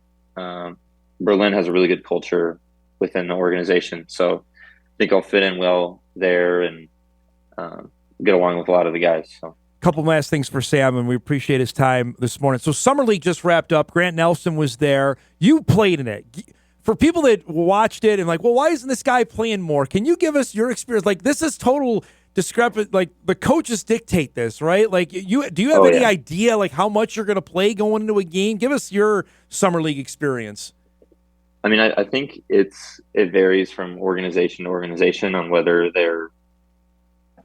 Berlin has a really good culture within the organization. So I think I'll fit in well there and get along with a lot of the guys. So. Couple last things for Sam, and we appreciate his time this morning. So Summer League just wrapped up. Grant Nelson was there. You played in it. For people that watched it and like, well, why isn't this guy playing more? Can you give us your experience? Like, this is total discrepant. Like, the coaches dictate this, right? Like, do you have any idea like how much you're going to play going into a game? Give us your Summer League experience. I mean, I think it varies from organization to organization on whether they're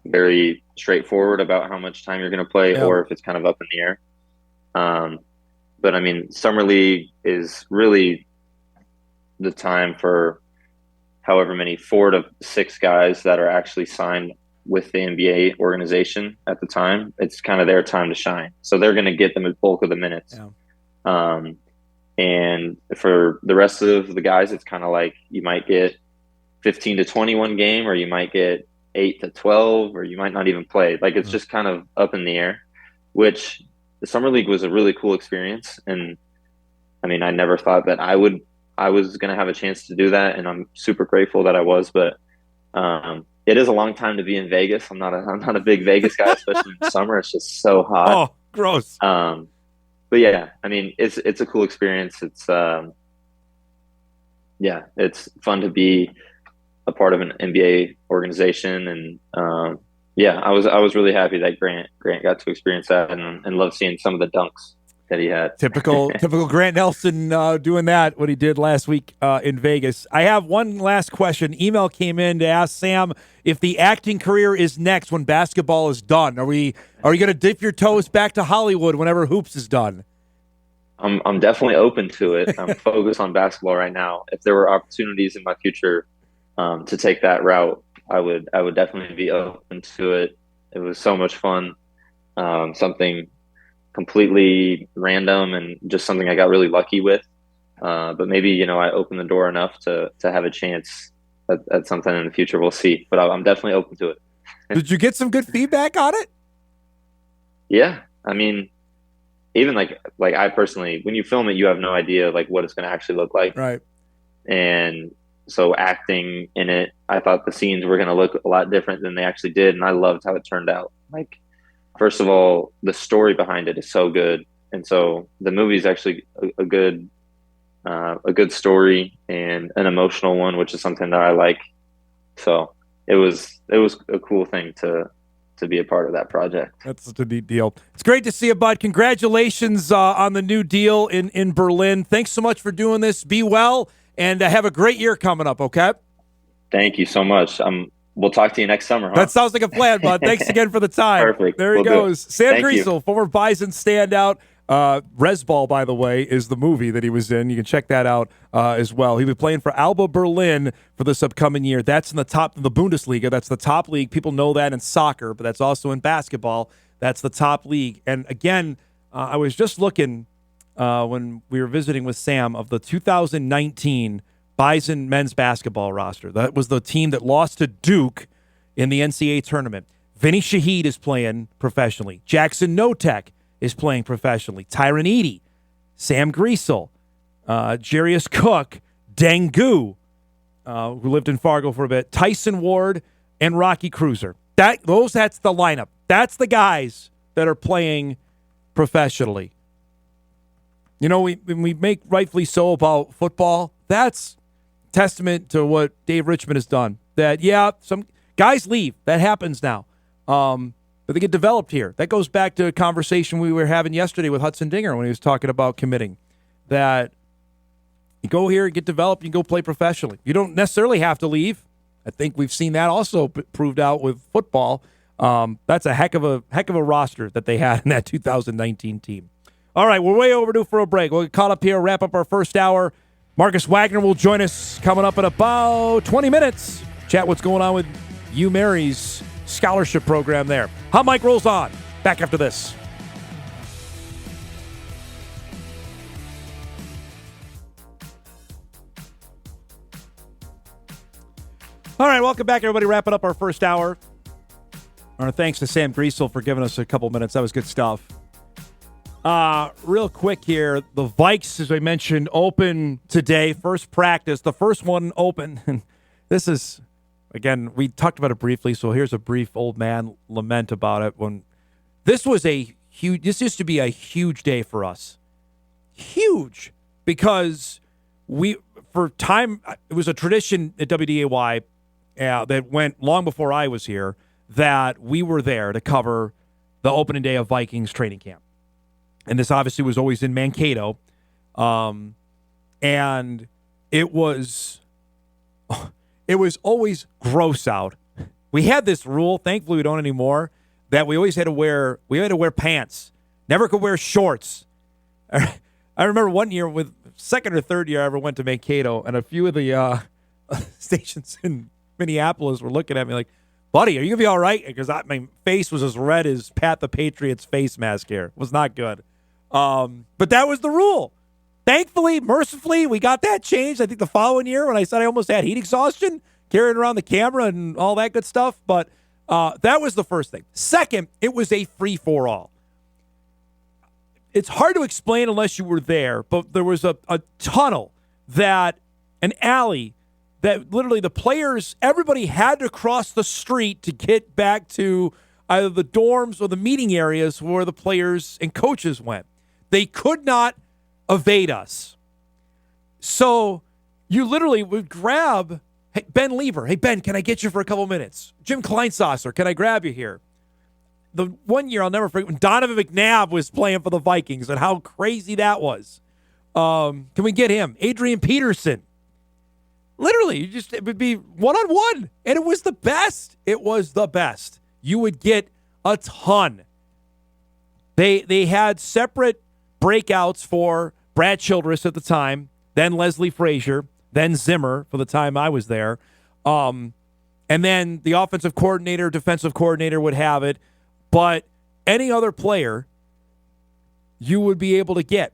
very straightforward about how much time you're going to play or if it's kind of up in the air. But I mean, Summer League is really the time for however many 4 to 6 guys that are actually signed with the NBA organization at the time. It's kind of their time to shine. So they're going to get the bulk of the minutes. Yeah. And for the rest of the guys, it's kind of like you might get 15 to 21 game, or you might get 8 to 12, or you might not even play. Like, it's just kind of up in the air, which the Summer League was a really cool experience. And I mean, I never thought that I was going to have a chance to do that. And I'm super grateful that I was, but it is a long time to be in Vegas. I'm not a big Vegas guy, especially in summer. It's just so hot. Oh, gross. But yeah, I mean, it's a cool experience. It's it's fun to be a part of an NBA organization, and I was really happy that Grant got to experience that, and love seeing some of the dunks that he had. Typical Grant Nelson doing that, what he did last week in Vegas. I have one last question. Email came in to ask Sam if the acting career is next when basketball is done. Are you going to dip your toes back to Hollywood whenever hoops is done? I'm definitely open to it. I'm focused on basketball right now. If there were opportunities in my future to take that route, I would definitely be open to it. It was so much fun. Something completely random and just something I got really lucky with. But maybe, I opened the door enough to have a chance at something in the future. We'll see. But I'm definitely open to it. Did you get some good feedback on it? Yeah. I mean, even like I personally, when you film it, you have no idea like what it's going to actually look like. Right. And so acting in it, I thought the scenes were going to look a lot different than they actually did. And I loved how it turned out. Like, first of all, the story behind it is so good. And so the movie is actually a good story and an emotional one, which is something that I like. So it was a cool thing to be a part of that project. That's a neat deal. It's great to see you, bud. Congratulations on the new deal in Berlin. Thanks so much for doing this. Be well, and have a great year coming up, okay? Thank you so much. We'll talk to you next summer, huh? That sounds like a plan, bud. Thanks again for the time. Perfect. There he goes. Sam Thank Griesel, you. former Bison standout. Resball, by the way, is the movie that he was in. You can check that out as well. He was playing for Alba Berlin for this upcoming year. That's in the Bundesliga. That's the top league. People know that in soccer, but that's also in basketball. That's the top league. And again, I was just looking when we were visiting with Sam of the 2019 Bison men's basketball roster. That was the team that lost to Duke in the NCAA tournament. Vinny Shaheed is playing professionally. Jackson Notek is playing professionally. Tyron Eady, Sam Griesel, Jarius Cook, Dengu, who lived in Fargo for a bit, Tyson Ward, and Rocky Cruiser. That's the lineup. That's the guys that are playing professionally. We make rightfully so about football. That's testament to what Dave Richmond has done. That, some guys leave. That happens now. But they get developed here. That goes back to a conversation we were having yesterday with Hudson Dinger when he was talking about committing. That you go here and get developed, you go play professionally. You don't necessarily have to leave. I think we've seen that also proved out with football. That's a heck of a roster that they had in that 2019 team. All right, we're way overdue for a break. We'll get caught up here, wrap up our first hour. Marcus Wagner will join us coming up in about 20 minutes. Chat what's going on with UMary's scholarship program there. Hot Mic rolls on. Back after this. All right, welcome back, everybody. Wrapping up our first hour. Our thanks to Sam Griesel for giving us a couple minutes. That was good stuff. Real quick here, the Vikes, as I mentioned, open today. First practice, the first one open. And this is, again, we talked about it briefly, so here's a brief old man lament about it. This used to be a huge day for us. Huge. Because it was a tradition at WDAY that went long before I was here, that we were there to cover the opening day of Vikings training camp. And this obviously was always in Mankato. And it was always gross out. We had this rule, thankfully we don't anymore, that we always had to wear pants. Never could wear shorts. I remember one year, with second or third year I ever went to Mankato, and a few of the stations in Minneapolis were looking at me like, buddy, are you going to be all right? Because my face was as red as Pat the Patriot's face mask here. It was not good. But that was the rule. Thankfully, mercifully, we got that changed. I think the following year when I said I almost had heat exhaustion, carrying around the camera and all that good stuff. But that was the first thing. Second, it was a free-for-all. It's hard to explain unless you were there, but there was a tunnel, an alley, that literally the players, everybody had to cross the street to get back to either the dorms or the meeting areas where the players and coaches went. They could not evade us. So you literally would grab Ben Lever. Hey, Ben, can I get you for a couple minutes? Jim Kleinsasser, can I grab you here? The one year I'll never forget when Donovan McNabb was playing for the Vikings and how crazy that was. Can we get him? Adrian Peterson. Literally, it would be one-on-one, and it was the best. It was the best. You would get a ton. They had separate breakouts for Brad Childress at the time, then Leslie Frazier, then Zimmer for the time I was there. And then the offensive coordinator, defensive coordinator would have it. But any other player you would be able to get.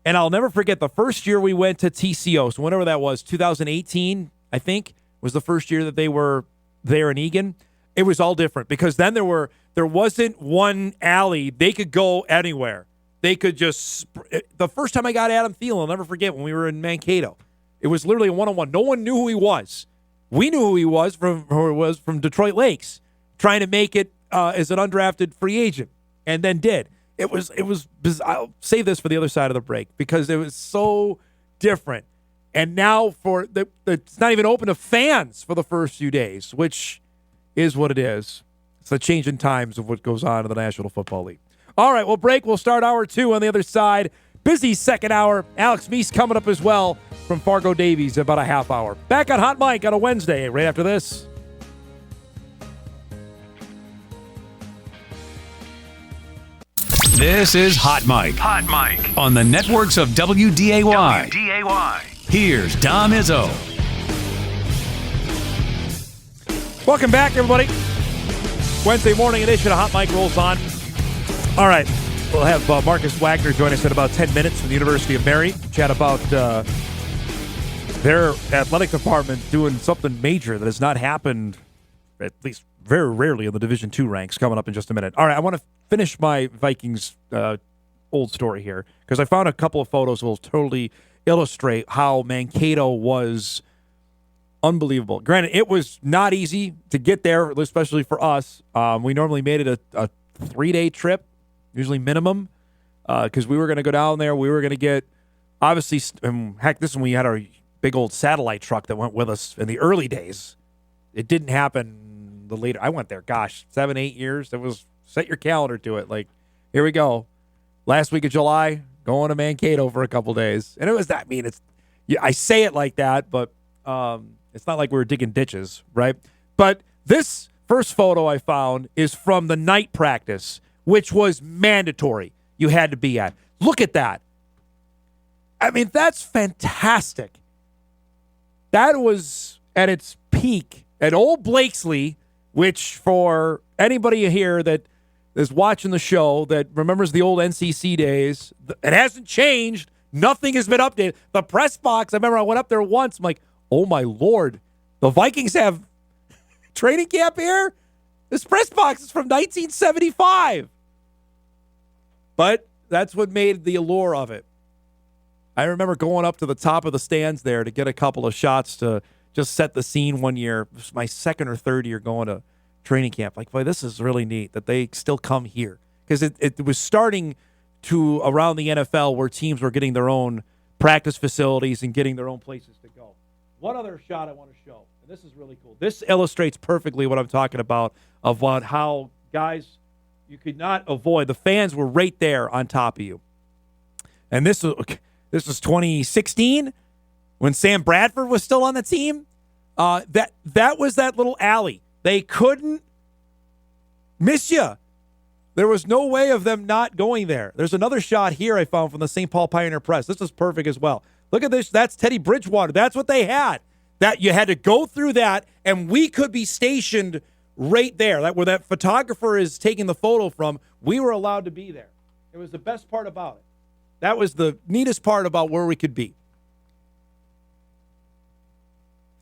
And I'll never forget the first year we went to TCO. So whenever that was, 2018, I think, was the first year that they were there in Eagan. It was all different because then there wasn't one alley. They could go anywhere. They could just – the first time I got Adam Thielen, I'll never forget, when we were in Mankato. It was literally a one-on-one. No one knew who he was. We knew who he was from Detroit Lakes, trying to make it as an undrafted free agent, and then did. It was. I'll save this for the other side of the break because it was so different. And now it's not even open to fans for the first few days, which is what it is. It's the change in times of what goes on in the National Football League. All right, we'll break. We'll start hour 2 on the other side. Busy second hour. Alex Meece coming up as well from Fargo Davies, about a half hour. Back on Hot Mic on a Wednesday, right after this. This is Hot Mic. Hot Mic. On the networks of WDAY. Here's Dom Izzo. Welcome back, everybody. Wednesday morning edition of Hot Mic rolls on. All right. We'll have Marcus Wagner join us in about 10 minutes from the University of UMary. Chat about their athletic department doing something major that has not happened, at least very rarely, in the Division II ranks, coming up in just a minute. All right, I want to finish my Vikings old story here because I found a couple of photos that will totally illustrate how Mankato was unbelievable. Granted, it was not easy to get there, especially for us. We normally made it a 3-day trip, usually minimum, because we were going to go down there. We were going to get, obviously, heck, this is when we had our big old satellite truck that went with us in the early days. It didn't happen the later. I went there, 7-8 years. It was, set your calendar to it. Like, here we go. Last week of July, going to Mankato for a couple days. And it was that, I say it like that, but it's not like we were digging ditches, right? But this first photo I found is from the night practice, which was mandatory. You had to be at. Look at that. That's fantastic. That was at its peak at Old Blakesley, which for anybody here that is watching the show that remembers the old NCC days, it hasn't changed. Nothing has been updated. The press box, I remember I went up there once. I'm like, oh, my Lord. The Vikings have training camp here? This press box is from 1975. But that's what made the allure of it. I remember going up to the top of the stands there to get a couple of shots to just set the scene one year. It was my second or third year going to training camp. Like, boy, this is really neat that they still come here. Because it was starting to around the NFL where teams were getting their own practice facilities and getting their own places to go. One other shot I want to show, and this is really cool. This illustrates perfectly what I'm talking about how guys you could not avoid. The fans were right there on top of you. And this was 2016 when Sam Bradford was still on the team. That was that little alley. They couldn't miss you. There was no way of them not going there. There's another shot here I found from the St. Paul Pioneer Press. This is perfect as well. Look at this. That's Teddy Bridgewater. That's what they had. That you had to go through that, and we could be stationed right there. Where that photographer is taking the photo from, we were allowed to be there. It was the best part about it. That was the neatest part about where we could be.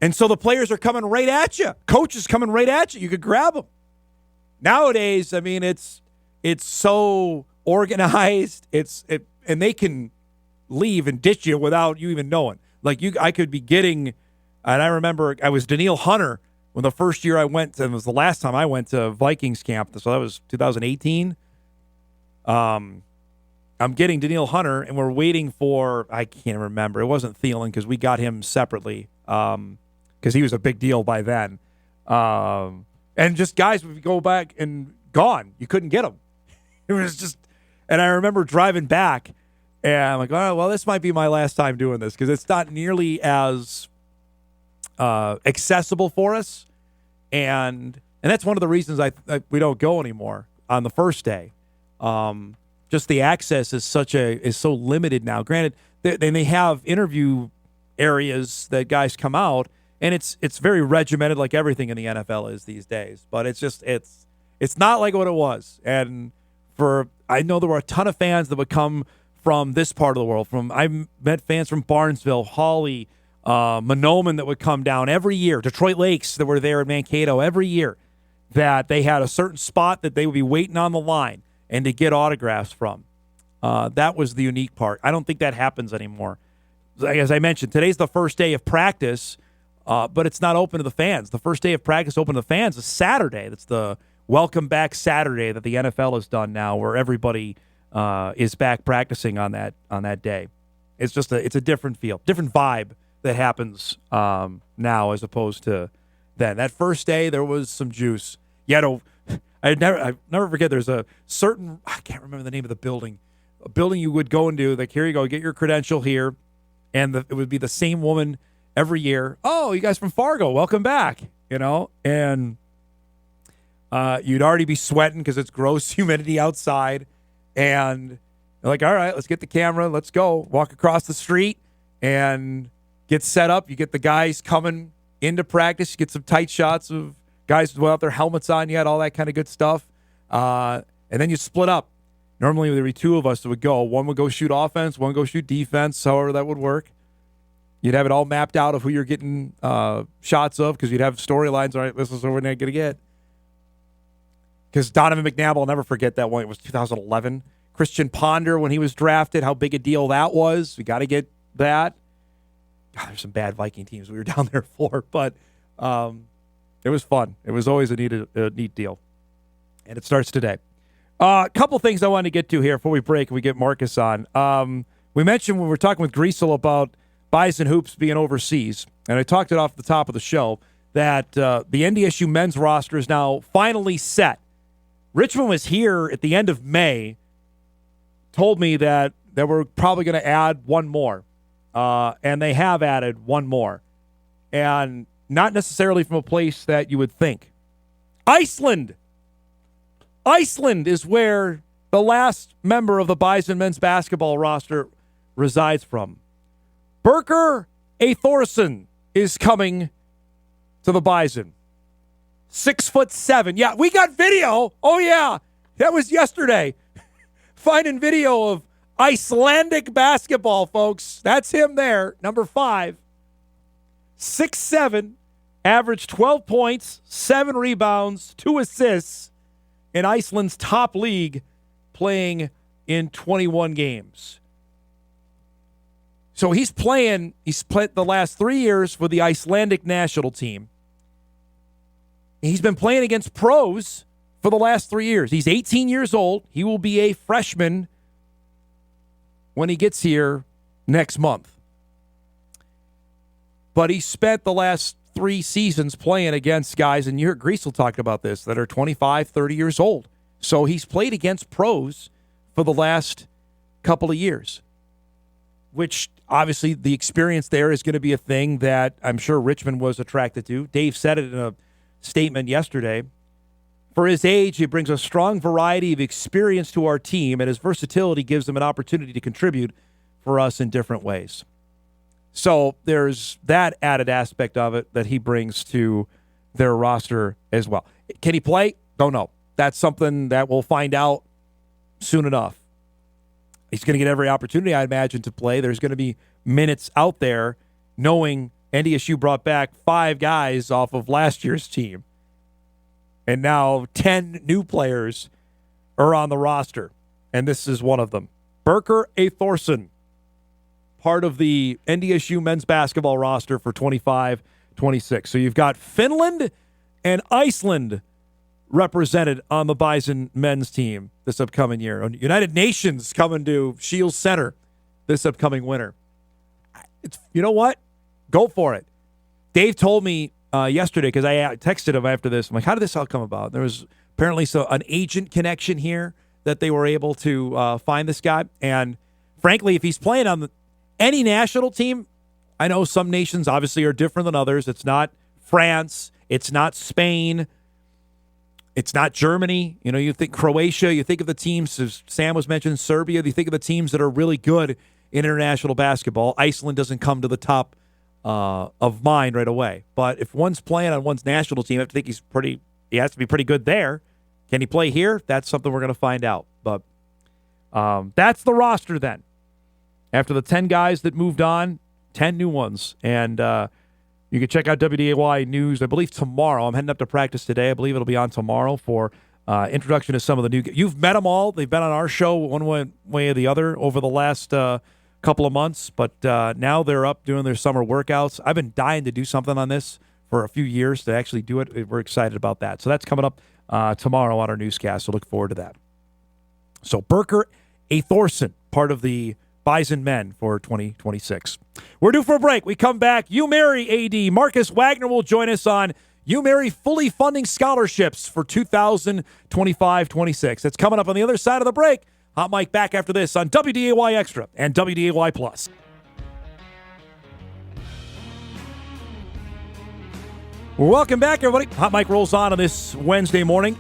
And so the players are coming right at you. Coaches coming right at you. You could grab them. Nowadays, I mean, it's so organized. And they can leave and ditch you without you even knowing. I could be getting, and I remember I was Daniil Hunter when the first year I went, and it was the last time I went to Vikings camp. So that was 2018. I'm getting Daniil Hunter, and we're waiting for, I can't remember. It wasn't Thielen because we got him separately because he was a big deal by then. And just guys would go back and gone. You couldn't get them. It was just, and I remember driving back, and I'm like, oh, well, this might be my last time doing this because it's not nearly as accessible for us. And that's one of the reasons we don't go anymore on the first day. Just the access is so limited now. Granted, they have interview areas that guys come out, and it's very regimented, like everything in the NFL is these days. But it's not like what it was. And I know there were a ton of fans that would come from this part of the world. I met fans from Barnesville, Hawley, Monoman that would come down every year. Detroit Lakes that were there at Mankato every year. That they had a certain spot that they would be waiting on the line and to get autographs from. That was the unique part. I don't think that happens anymore. As I mentioned, today's the first day of practice, but it's not open to the fans. The first day of practice open to the fans is Saturday. That's the Welcome Back Saturday that the NFL has done now, where everybody is back practicing on that day. It's just a different feel, different vibe that happens now as opposed to then. That first day, there was some juice. I never forget. There's a certain, I can't remember the name of the building. A building you would go into, like, here you go, get your credential here, and it would be the same woman every year. Oh, you guys from Fargo, welcome back. And you'd already be sweating because it's gross humidity outside, and you're like, all right, let's get the camera, let's go. Walk across the street and get set up. You get the guys coming into practice. You get some tight shots of guys without their helmets on yet, all that kind of good stuff. And then you split up. Normally, there would be two of us that would go. One would go shoot offense, one would go shoot defense, however that would work. You'd have it all mapped out of who you're getting shots of because you'd have storylines. All right, this is what we're going to get. Because Donovan McNabb, I'll never forget that one. It was 2011. Christian Ponder, when he was drafted, how big a deal that was. We got to get that. God, there's some bad Viking teams we were down there for, but it was fun. It was always a neat deal. And it starts today. A couple things I wanted to get to here before we break and we get Marcus on. We mentioned when we were talking with Griesel about Bison Hoops being overseas, and I talked it off the top of the show, that the NDSU men's roster is now finally set. Richmond was here at the end of May, told me that we're probably going to add one more, and they have added one more, and not necessarily from a place that you would think. Iceland is where the last member of the Bison men's basketball roster resides from. Birker A. Thorson is coming to the Bison. 6'7". Yeah, we got video. Oh, yeah. That was yesterday. Finding video of Icelandic basketball, folks. That's him there, number 5. 6'7", averaged 12 points, 7 rebounds, 2 assists in Iceland's top league, playing in 21 games. So he's played the last 3 years for the Icelandic national team. He's been playing against pros for the last 3 years. He's 18 years old. He will be a freshman when he gets here next month. But he spent the last 3 seasons playing against guys, and you heard Griesel talk about this, that are 25, 30 years old. So he's played against pros for the last couple of years, which obviously the experience there is going to be a thing that I'm sure Richmond was attracted to. Dave said it in a statement yesterday. For his age, he brings a strong variety of experience to our team, and his versatility gives him an opportunity to contribute for us in different ways. So there's that added aspect of it that he brings to their roster as well. Can he play? Don't know. That's something that we'll find out soon enough. He's going to get every opportunity, I imagine, to play. There's going to be minutes out there, knowing NDSU brought back 5 guys off of last year's team. And now 10 new players are on the roster. And this is one of them. Birker A. Thorson, part of the NDSU men's basketball roster for 25-26. So you've got Finland and Iceland represented on the Bison men's team this upcoming year. United Nations coming to Shields Center this upcoming winter. You know what? Go for it. Dave told me yesterday, because I texted him after this. I'm like, how did this all come about? There was apparently an agent connection here that they were able to find this guy. And frankly, if he's playing on any national team, I know some nations obviously are different than others. It's not France. It's not Spain. It's not Germany. You know, you think Croatia, you think of the teams, as Sam was mentioning, Serbia, you think of the teams that are really good in international basketball. Iceland doesn't come to the top of mind right away. But if one's playing on one's national team, I have to think he has to be pretty good there. Can he play here? That's something we're going to find out. But that's the roster then. After the 10 guys that moved on, 10 new ones. And you can check out WDAY News, I believe, tomorrow. I'm heading up to practice today. I believe it'll be on tomorrow for introduction to some of the new guys. You've met them all. They've been on our show one way or the other over the last couple of months. But now they're up doing their summer workouts. I've been dying to do something on this for a few years to actually do it. We're excited about that. So that's coming up tomorrow on our newscast. So look forward to that. So Birker A. Thorson, part of the Bison men for 2026. We're due for a break. We come back. UMary AD Marcus Wagner will join us on UMary fully funding scholarships for 2025-26. That's coming up on the other side of the break. Hot Mike back after this on WDAY Extra and WDAY Plus. Welcome back, everybody. Hot Mike rolls on this Wednesday morning.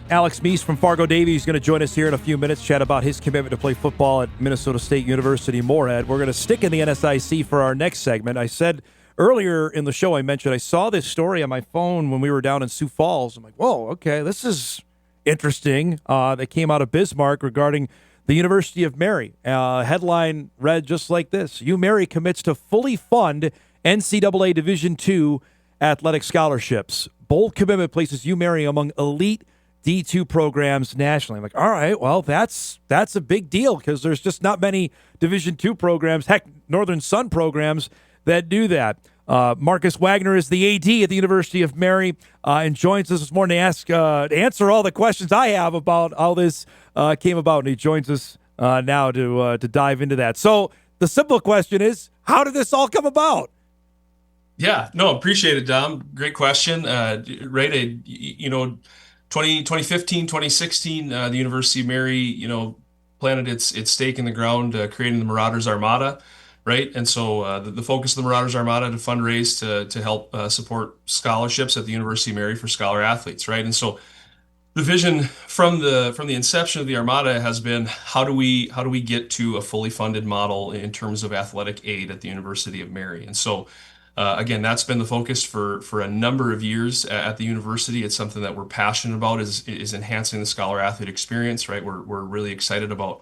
Alex Meece from Fargo Davie is going to join us here in a few minutes, chat about his commitment to play football at Minnesota State University Moorhead. We're going to stick in the NSIC for our next segment. I said earlier in the show, I mentioned I saw this story on my phone when we were down in Sioux Falls. I'm like, whoa, okay, this is interesting. That came out of Bismarck regarding the University of Mary. Headline read just like this: UMary commits to fully fund NCAA Division II athletic scholarships. Bold commitment places UMary among elite D2 programs nationally. I'm like, all right, well, that's a big deal because there's just not many Division II programs, heck, Northern Sun programs that do that. Marcus Wagner is the AD at the University of Mary and joins us this morning to answer all the questions I have about how this came about. And he joins us now to dive into that. So the simple question is, how did this all come about? Yeah, no, appreciate it, Dom. Great question. Right, 2015, 2016, the University of Mary, planted its stake in the ground, creating the Marauders Armada, right? And so the focus of the Marauders Armada to fundraise to help support scholarships at the University of Mary for scholar athletes, right? And so the vision from the inception of the Armada has been how do we get to a fully funded model in terms of athletic aid at the University of Mary, and so. Again, that's been the focus for a number of years at the university. It's something that we're passionate about is enhancing the scholar athlete experience, right? We're really excited about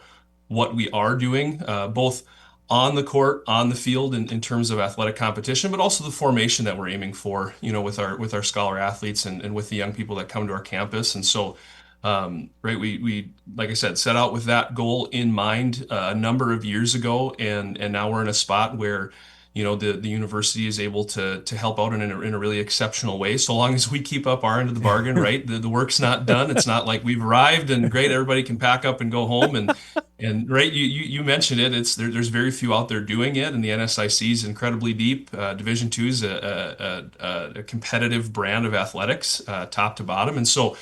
what we are doing, both on the court, on the field in terms of athletic competition, but also the formation that we're aiming for, with our scholar athletes and with the young people that come to our campus. And so, right, we like I said, set out with that goal in mind a number of years ago, and now we're in a spot where the university is able to help out in a really exceptional way, so long as we keep up our end of the bargain, right? The work's not done. It's not like we've arrived and great, everybody can pack up and go home. And right, you mentioned it. There's very few out there doing it, and the NSIC is incredibly deep. Division II is a competitive brand of athletics, top to bottom, and so.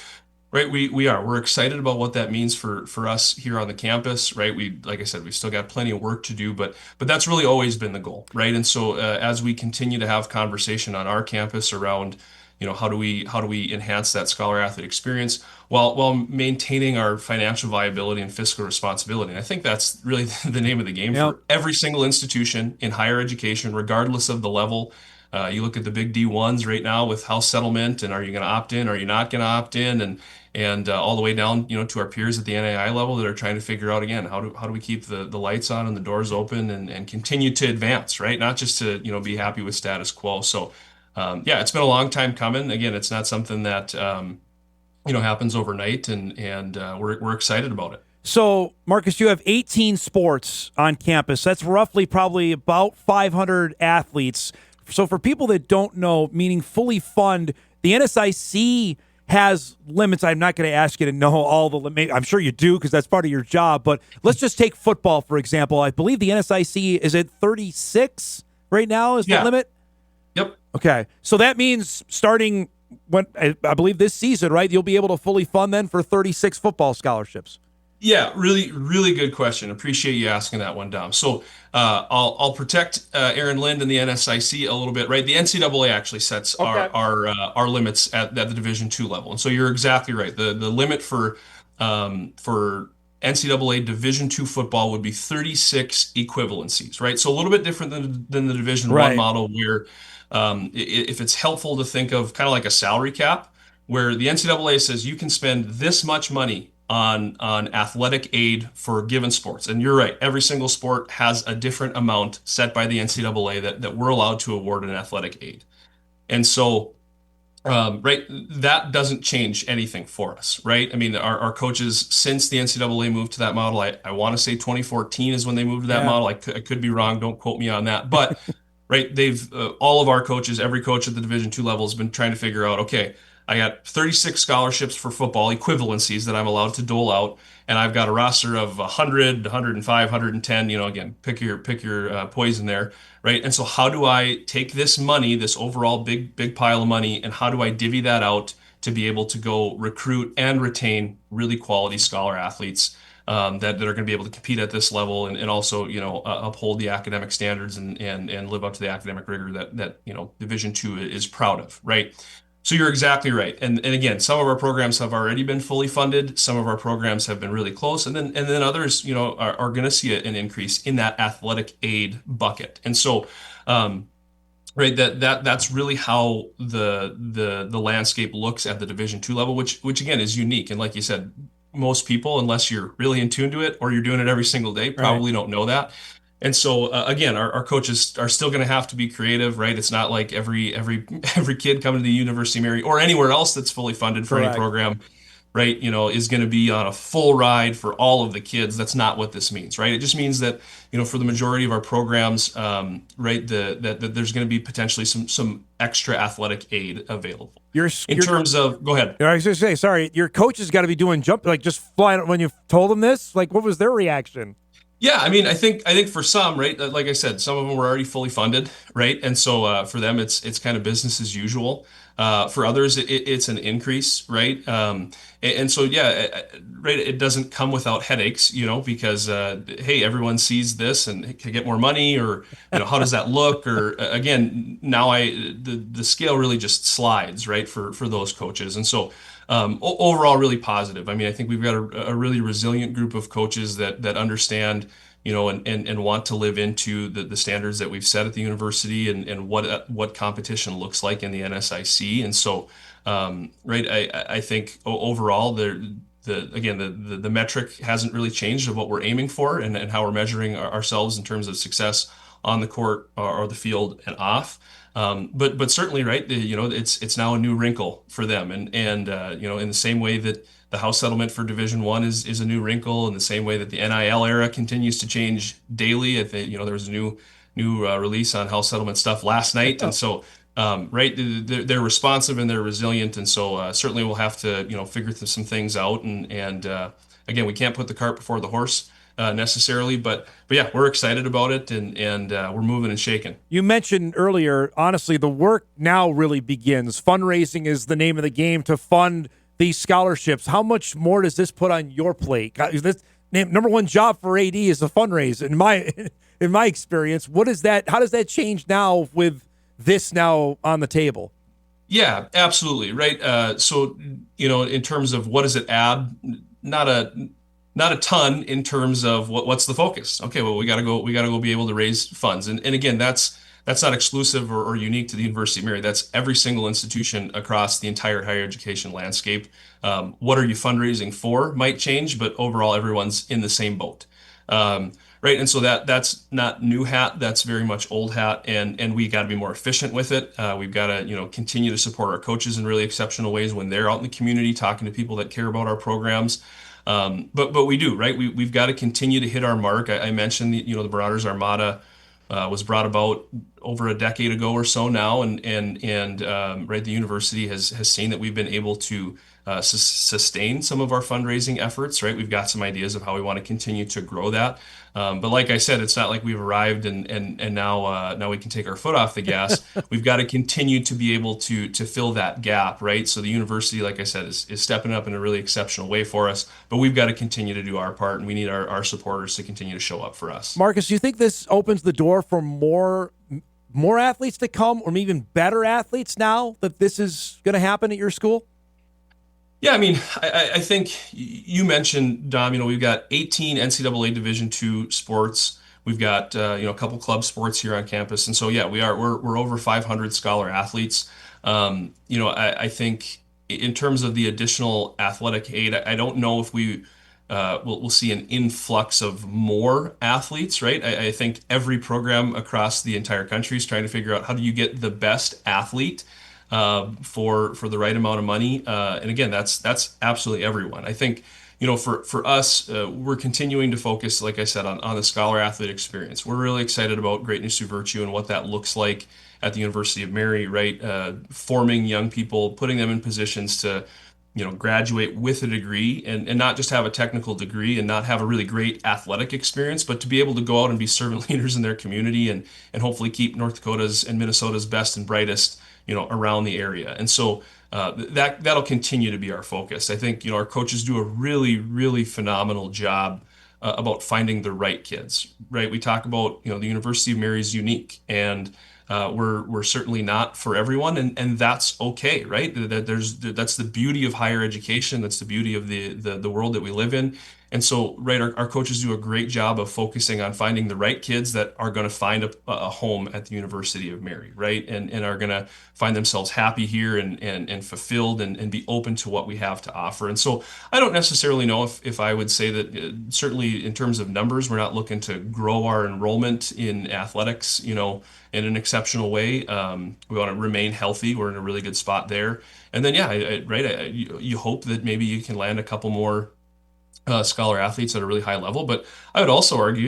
Right, we're excited about what that means for us here on the campus, right? Like I said, we've still got plenty of work to do, but that's really always been the goal, right? And so as we continue to have conversation on our campus around, how do we enhance that scholar athlete experience while maintaining our financial viability and fiscal responsibility. And I think that's really the name of the game for every single institution in higher education, regardless of the level. You look at the big D1s right now with house settlement, and are you going to opt in? Are you not going to opt in? And all the way down, to our peers at the NAI level that are trying to figure out again how do we keep the lights on and the doors open and continue to advance, right? Not just to be happy with status quo. So it's been a long time coming. Again, it's not something that happens overnight, and we're excited about it. So, Marcus, you have 18 sports on campus. That's roughly probably about 500 athletes. So for people that don't know, meaning fully fund, the NSIC has limits. I'm not going to ask you to know all the limits. I'm sure you do because that's part of your job. But let's just take football, for example. I believe the NSIC is at 36 right now is the limit? Yep. Okay. So that means starting, I believe this season, right, you'll be able to fully fund then for 36 football scholarships. Yeah, really, really good question. Appreciate you asking that one, Dom. So I'll protect Aaron Lind and the NSIC a little bit, right? The NCAA actually sets our limits at the Division II level, and so you're exactly right. The limit for NCAA Division II football would be 36 equivalencies, right? So a little bit different than the Division I model, where if it's helpful to think of kind of like a salary cap, where the NCAA says you can spend this much money on athletic aid for given sports. And you're right, every single sport has a different amount set by the NCAA that we're allowed to award an athletic aid. And so, right, that doesn't change anything for us, right? I mean, our coaches, since the NCAA moved to that model, I want to say 2014 is when they moved to that model. I could be wrong, don't quote me on that. But, right, they've, all of our coaches, every coach at the Division II level has been trying to figure out, okay, I got 36 scholarships for football equivalencies that I'm allowed to dole out, and I've got a roster of 100, 105, 110. Again, pick your poison there, right? And so, how do I take this money, this overall big pile of money, and how do I divvy that out to be able to go recruit and retain really quality scholar athletes that are going to be able to compete at this level and also uphold the academic standards and live up to the academic rigor that Division II is proud of, right? So you're exactly right. And again, some of our programs have already been fully funded. Some of our programs have been really close. And then others, are going to see an increase in that athletic aid bucket. And so, right, that's really how the landscape looks at the Division II level, which again is unique. And like you said, most people, unless you're really in tune to it or you're doing it every single day, probably don't know that. And so again, our coaches are still going to have to be creative, right? It's not like every kid coming to the University of Mary or anywhere else that's fully funded for any program, right? Is going to be on a full ride for all of the kids. That's not what this means, right? It just means that for the majority of our programs, right, that there's going to be potentially some extra athletic aid available. Terms of, go ahead. I was going to say, sorry, your coaches got to be doing just flying when you told them this. Like, what was their reaction? Yeah, I mean, I think for some, right, like I said, some of them were already fully funded, right, and so for them, it's kind of business as usual. For others, it's an increase, right, and so right, it doesn't come without headaches, because hey, everyone sees this and can get more money, or how does that look, or again, now the scale really just slides, right, for those coaches, and so. Overall, really positive. I mean, I think we've got a really resilient group of coaches that understand, and want to live into the standards that we've set at the university and what competition looks like in the NSIC. And so, right, I think overall, the metric hasn't really changed of what we're aiming for and how we're measuring ourselves in terms of success on the court or the field and off. But certainly, right, it's now a new wrinkle for them. And in the same way that the house settlement for Division I is a new wrinkle, in the same way that the NIL era continues to change daily. I think, there was a new release on house settlement stuff last night. And so, right, they're responsive and they're resilient. And so certainly we'll have to, figure some things out. And again, we can't put the cart before the horse necessarily, but yeah, we're excited about it and we're moving and shaking. You mentioned earlier, honestly, the work now really begins. Fundraising is the name of the game to fund these scholarships. How much more does this put on your plate? This number one job for AD is a fundraiser. In my experience, how does that change now with this now on the table? Yeah, absolutely. Right. So, in terms of what does it add? Not a ton in terms of what's the focus. Okay, well, we got to go be able to raise funds. And again, that's not exclusive or unique to the University of Mary. That's every single institution across the entire higher education landscape. What are you fundraising for might change, but overall everyone's in the same boat. Right. And so that's not new hat. That's very much old hat. And we got to be more efficient with it. We've got to, continue to support our coaches in really exceptional ways when they're out in the community talking to people that care about our programs. But we do, right? We've got to continue to hit our mark. I mentioned the Marauders Armada was brought about over a decade ago or so now, and right, the university has seen that we've been able to sustain some of our fundraising efforts. Right, we've got some ideas of how we want to continue to grow that. But like I said, it's not like we've arrived and now we can take our foot off the gas. We've got to continue to be able to fill that gap, right? So the university, like I said, is stepping up in a really exceptional way for us. But we've got to continue to do our part, and we need our supporters to continue to show up for us. Marcus, do you think this opens the door for more athletes to come, or even better athletes now that this is going to happen at your school? Yeah, I mean, I think you mentioned, Dom, we've got 18 NCAA Division II sports. We've got, a couple club sports here on campus. And so, yeah, we're over 500 scholar athletes. I think in terms of the additional athletic aid, I don't know if we'll see an influx of more athletes, right? I think every program across the entire country is trying to figure out how do you get the best athlete for the right amount of money. And again, that's absolutely everyone. I think, for us, we're continuing to focus, like I said, on the scholar athlete experience. We're really excited about Greatness Through Virtue and what that looks like at the University of Mary, right? Forming young people, putting them in positions to, graduate with a degree and not just have a technical degree and not have a really great athletic experience, but to be able to go out and be servant leaders in their community and hopefully keep North Dakota's and Minnesota's best and brightest, around the area. And so that'll continue to be our focus. I think, our coaches do a really, really phenomenal job about finding the right kids, right? We talk about, the University of Mary is unique, and we're certainly not for everyone, and that's okay, right? That's the beauty of higher education. That's the beauty of the world that we live in. And so, right, our coaches do a great job of focusing on finding the right kids that are going to find a home at the University of Mary, right? And are going to find themselves happy here and fulfilled and be open to what we have to offer. And so I don't necessarily know if I would say that certainly in terms of numbers, we're not looking to grow our enrollment in athletics, in an exceptional way. We want to remain healthy. We're in a really good spot there. And then, yeah, you hope that maybe you can land a couple more scholar athletes at a really high level. But I would also argue,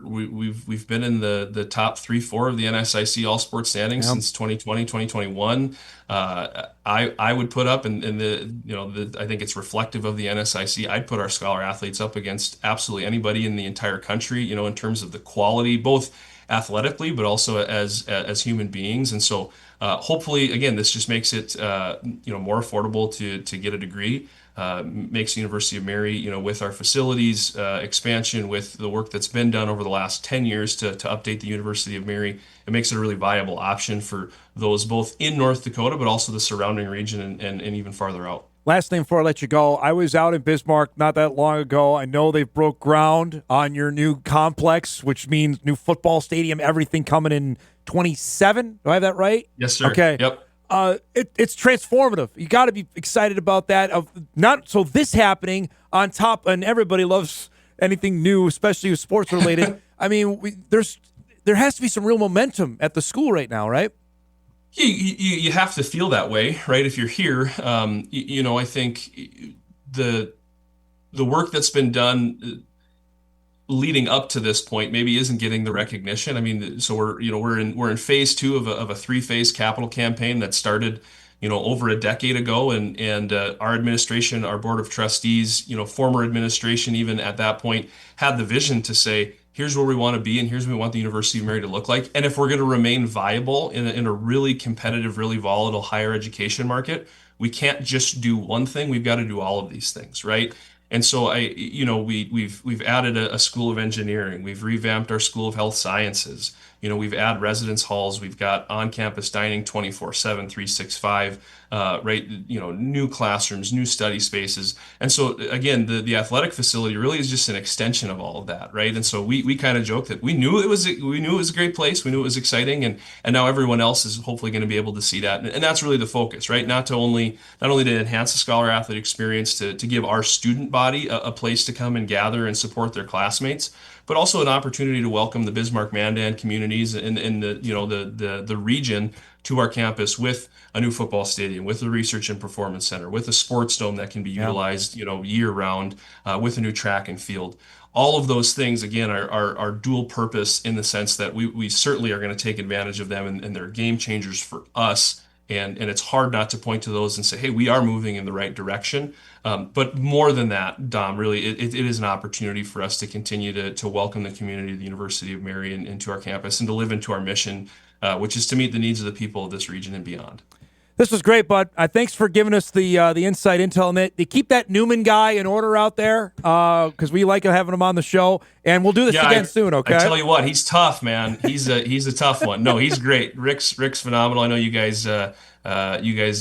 we've been in the top 3-4 of the NSIC all sports standings since 2020, 2021. I would put up, and I think it's reflective of the NSIC. I'd put our scholar athletes up against absolutely anybody in the entire country, in terms of the quality, both athletically, but also as human beings. And so hopefully, again, this just makes it, more affordable to get a degree. Makes the University of Mary, with our facilities expansion, with the work that's been done over the last 10 years to update the University of Mary, it makes it a really viable option for those both in North Dakota, but also the surrounding region and even farther out. Last thing before I let you go, I was out in Bismarck not that long ago. I know they've broke ground on your new complex, which means new football stadium, everything coming in 27. Do I have that right? Yes, sir. Okay. Yep. it's transformative. You got to be excited about that. So this happening on top, and everybody loves anything new, especially with sports related. I mean, there has to be some real momentum at the school right now, right? You have to feel that way, right? If you're here, I think the work that's been done leading up to this point maybe isn't getting the recognition. I mean, so we're in phase 2 of a 3-phase capital campaign that started, over a decade ago, and our administration, our board of trustees, former administration, even at that point, had the vision to say, here's where we want to be, and here's what we want the University of Mary to look like. And if we're going to remain viable in a really competitive, really volatile higher education market, we can't just do one thing. We've got to do all of these things, right? And so we've added a school of engineering. We've revamped our school of health sciences. We've added residence halls. We've got on-campus dining 24/7, 365, right? New classrooms, new study spaces. And so again, the athletic facility really is just an extension of all of that, right? And so we kind of joke that we knew it was a great place. We knew it was exciting, and now everyone else is hopefully going to be able to see that. And that's really the focus, right? Not only to enhance the scholar athlete experience, to give our student body a place to come and gather and support their classmates, but also an opportunity to welcome the Bismarck-Mandan communities in the region to our campus with a new football stadium, with a research and performance center, with a sports dome that can be utilized, year round, with a new track and field. All of those things, again, are dual purpose in the sense that we certainly are going to take advantage of them, and they're game changers for us. And it's hard not to point to those and say, hey, we are moving in the right direction. But more than that, Dom, really, it is an opportunity for us to continue to welcome the community of the University of Mary into our campus and to live into our mission, which is to meet the needs of the people of this region and beyond. This was great, bud. Thanks for giving us the inside intel on that. They keep that Newman guy in order out there because we like having him on the show, and we'll do this again soon. Okay. I tell you what, he's tough, man. He's a tough one. No, he's great. Rick's phenomenal. I know you guys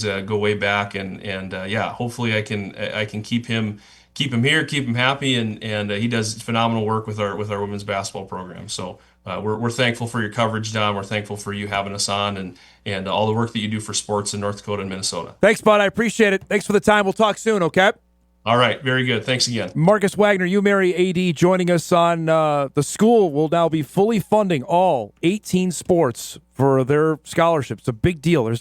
go way back, and hopefully I can keep him here, keep him happy, and he does phenomenal work with our women's basketball program. So. We're thankful for your coverage, Dom. We're thankful for you having us on and all the work that you do for sports in North Dakota and Minnesota. Thanks, bud. I appreciate it. Thanks for the time. We'll talk soon, okay? All right. Very good. Thanks again. Marcus Wagner, UMary AD, joining us on the school will now be fully funding all 18 sports for their scholarships. It's a big deal.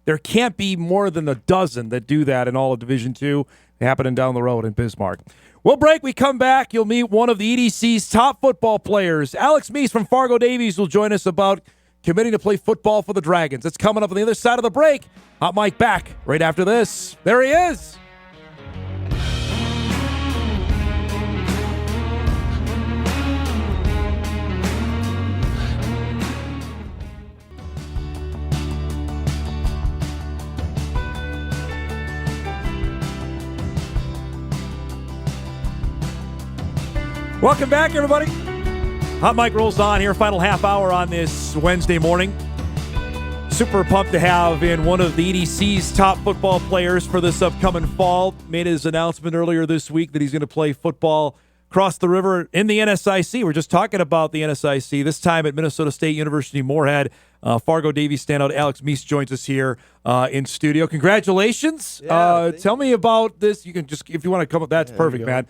There can't be more than a dozen that do that in all of Division II happening down the road in Bismarck. We'll break. We come back. You'll meet one of the EDC's top football players. Alex Meece from Fargo Davies will join us about committing to play football for the Dragons. It's coming up on the other side of the break. Hot Mike back right after this. There he is. Welcome back, everybody. Hot Mike rolls on here, final half hour on this Wednesday morning. Super pumped to have in one of the EDC's top football players for this upcoming fall. Made his announcement earlier this week that he's going to play football across the river in the NSIC. We're just talking about the NSIC, this time at Minnesota State University Moorhead. Fargo Davies standout Alex Meece joins us here in studio. Congratulations. Tell me about this. You can just, if you want to come up, that's perfect, man.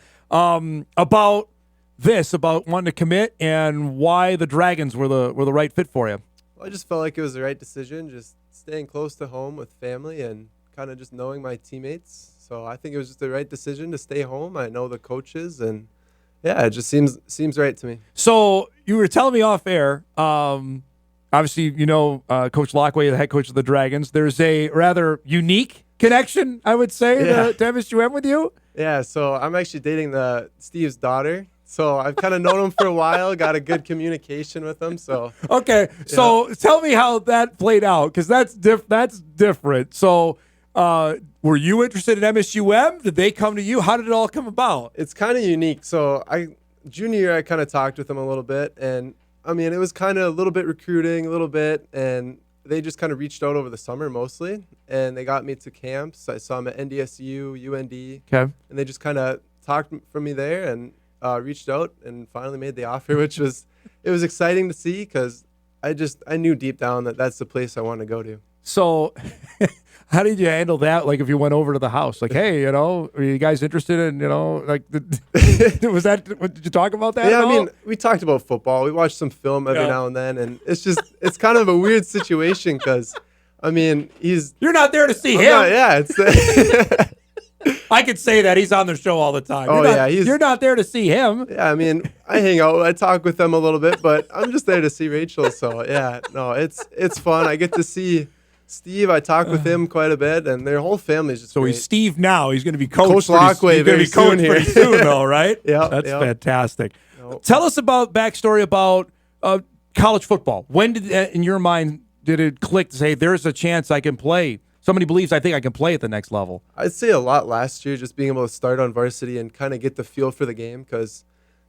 About wanting to commit and why the Dragons were the right fit for you. Well, I just felt like it was the right decision, just staying close to home with family and kind of just knowing my teammates. So I think it was just the right decision to stay home. I know the coaches, and it just seems right to me. So you were telling me off air, obviously, Coach Lockway, the head coach of the Dragons. There's a rather unique connection, I would say, to MSUM with you. Yeah, so I'm actually dating Steve's daughter. So I've kind of known him for a while, got a good communication with him. So okay, so tell me how that played out, because that's different. So were you interested in MSUM? Did they come to you? How did it all come about? It's kind of unique. So junior year, I kind of talked with him a little bit, and I mean, it was kind of a little bit recruiting, a little bit, and they just kind of reached out over the summer mostly, and they got me to camps. I saw them at NDSU, UND, and they just kind of talked from me there and reached out and finally made the offer, which was exciting to see because I knew deep down that that's the place I wanted to go to. So how did you handle that? Like if you went over to the house, like, hey, are you guys interested in, like, did you talk about that? Yeah, at all? I mean, we talked about football. We watched some film every now and then, and it's kind of a weird situation because, I mean, you're not there to see him. It's I could say that he's on the show all the time. You're not there to see him. Yeah, I mean, I hang out, I talk with them a little bit, but I'm just there to see Rachel. So yeah, no, it's fun. I get to see Steve. I talk with him quite a bit, and their whole family is just. So great. He's Steve now. He's going to be Coach Lockway very soon here. Pretty soon, though, right? Yeah, that's fantastic. Tell us about backstory about college football. When did, in your mind, did it click to say there's a chance I can play? Somebody believes I think I can play at the next level. I'd say a lot last year, just being able to start on varsity and kind of get the feel for the game. Because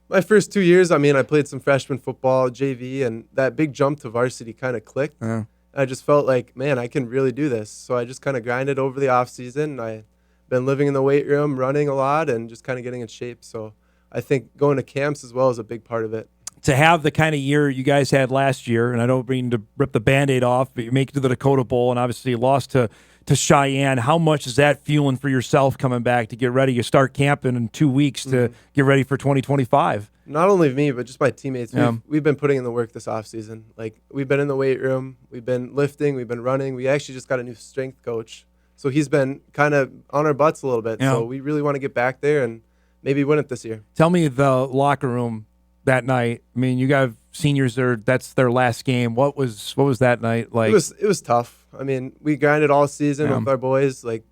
my first 2 years, I mean, I played some freshman football, JV, and that big jump to varsity kind of clicked. Yeah. I just felt like, man, I can really do this. So I just kind of grinded over the off season. I've been living in the weight room, running a lot, and just kind of getting in shape. So I think going to camps as well is a big part of it. To have the kind of year you guys had last year, and I don't mean to rip the Band-Aid off, but you make it to the Dakota Bowl, and obviously you lost to Cheyenne. How much is that fueling for yourself coming back to get ready? You start camping in 2 weeks to get ready for 2025. Not only me, but just my teammates. We've been putting in the work this offseason. Like, we've been in the weight room. We've been lifting. We've been running. We actually just got a new strength coach. So he's been kind of on our butts a little bit. Yeah. So we really want to get back there and maybe win it this year. Tell me the locker room that night. I mean, you got seniors there. That's their last game. What was that night like? It was tough. I mean, we grinded all season with our boys. Like,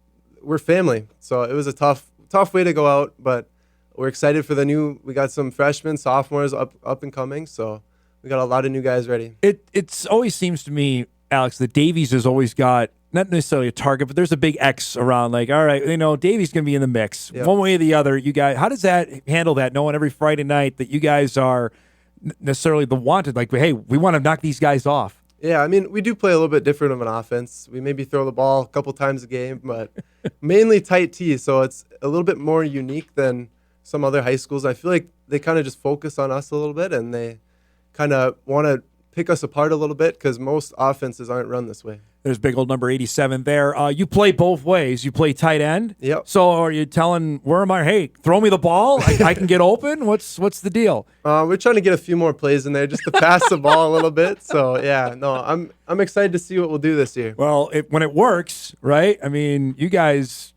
we're family. So it was a tough way to go out, but we're excited for the new. We got some freshmen, sophomores up and coming. So we got a lot of new guys ready. It's always seems to me, Alex, that Davies has always got not necessarily a target, but there's a big X around. Like, all right, Davies going to be in the mix one way or the other. You guys, how does that handle that? Knowing every Friday night that you guys are necessarily the wanted. Like, hey, we want to knock these guys off. Yeah, I mean, we do play a little bit different of an offense. We maybe throw the ball a couple times a game, but mainly tight T, so it's a little bit more unique than some other high schools. I feel like they kind of just focus on us a little bit, and they kind of want to pick us apart a little bit because most offenses aren't run this way. There's big old number 87 there. You play both ways. You play tight end. Yep. So are you telling Wormeyer, hey, throw me the ball? I can get open? What's the deal? We're trying to get a few more plays in there just to pass the ball a little bit. So, yeah, no, I'm excited to see what we'll do this year. Well, when it works, right? I mean, you guys,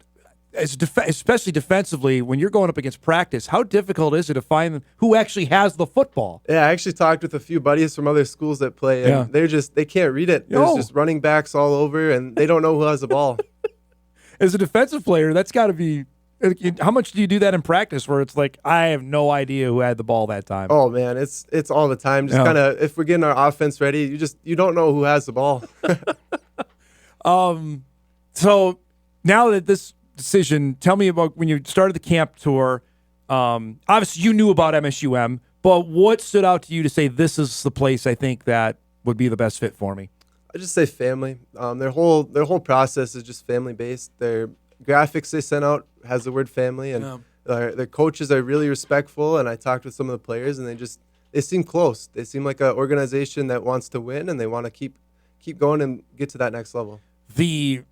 especially defensively, when you're going up against practice, how difficult is it to find who actually has the football? Yeah, I actually talked with a few buddies from other schools that play, and they can't read it. There's just running backs all over, and they don't know who has the ball. As a defensive player, that's got to be – how much do you do that in practice where it's like, I have no idea who had the ball that time? Oh, man, it's all the time. Just kind of, if we're getting our offense ready, you don't know who has the ball. So now that this – decision, tell me about when you started the camp tour. Obviously, you knew about MSUM, but what stood out to you to say this is the place I think that would be the best fit for me? I just say family. Their whole process is just family based. Their graphics they sent out has the word family, and their coaches are really respectful. And I talked with some of the players, and they seem close. They seem like an organization that wants to win, and they want to keep going and get to that next level. The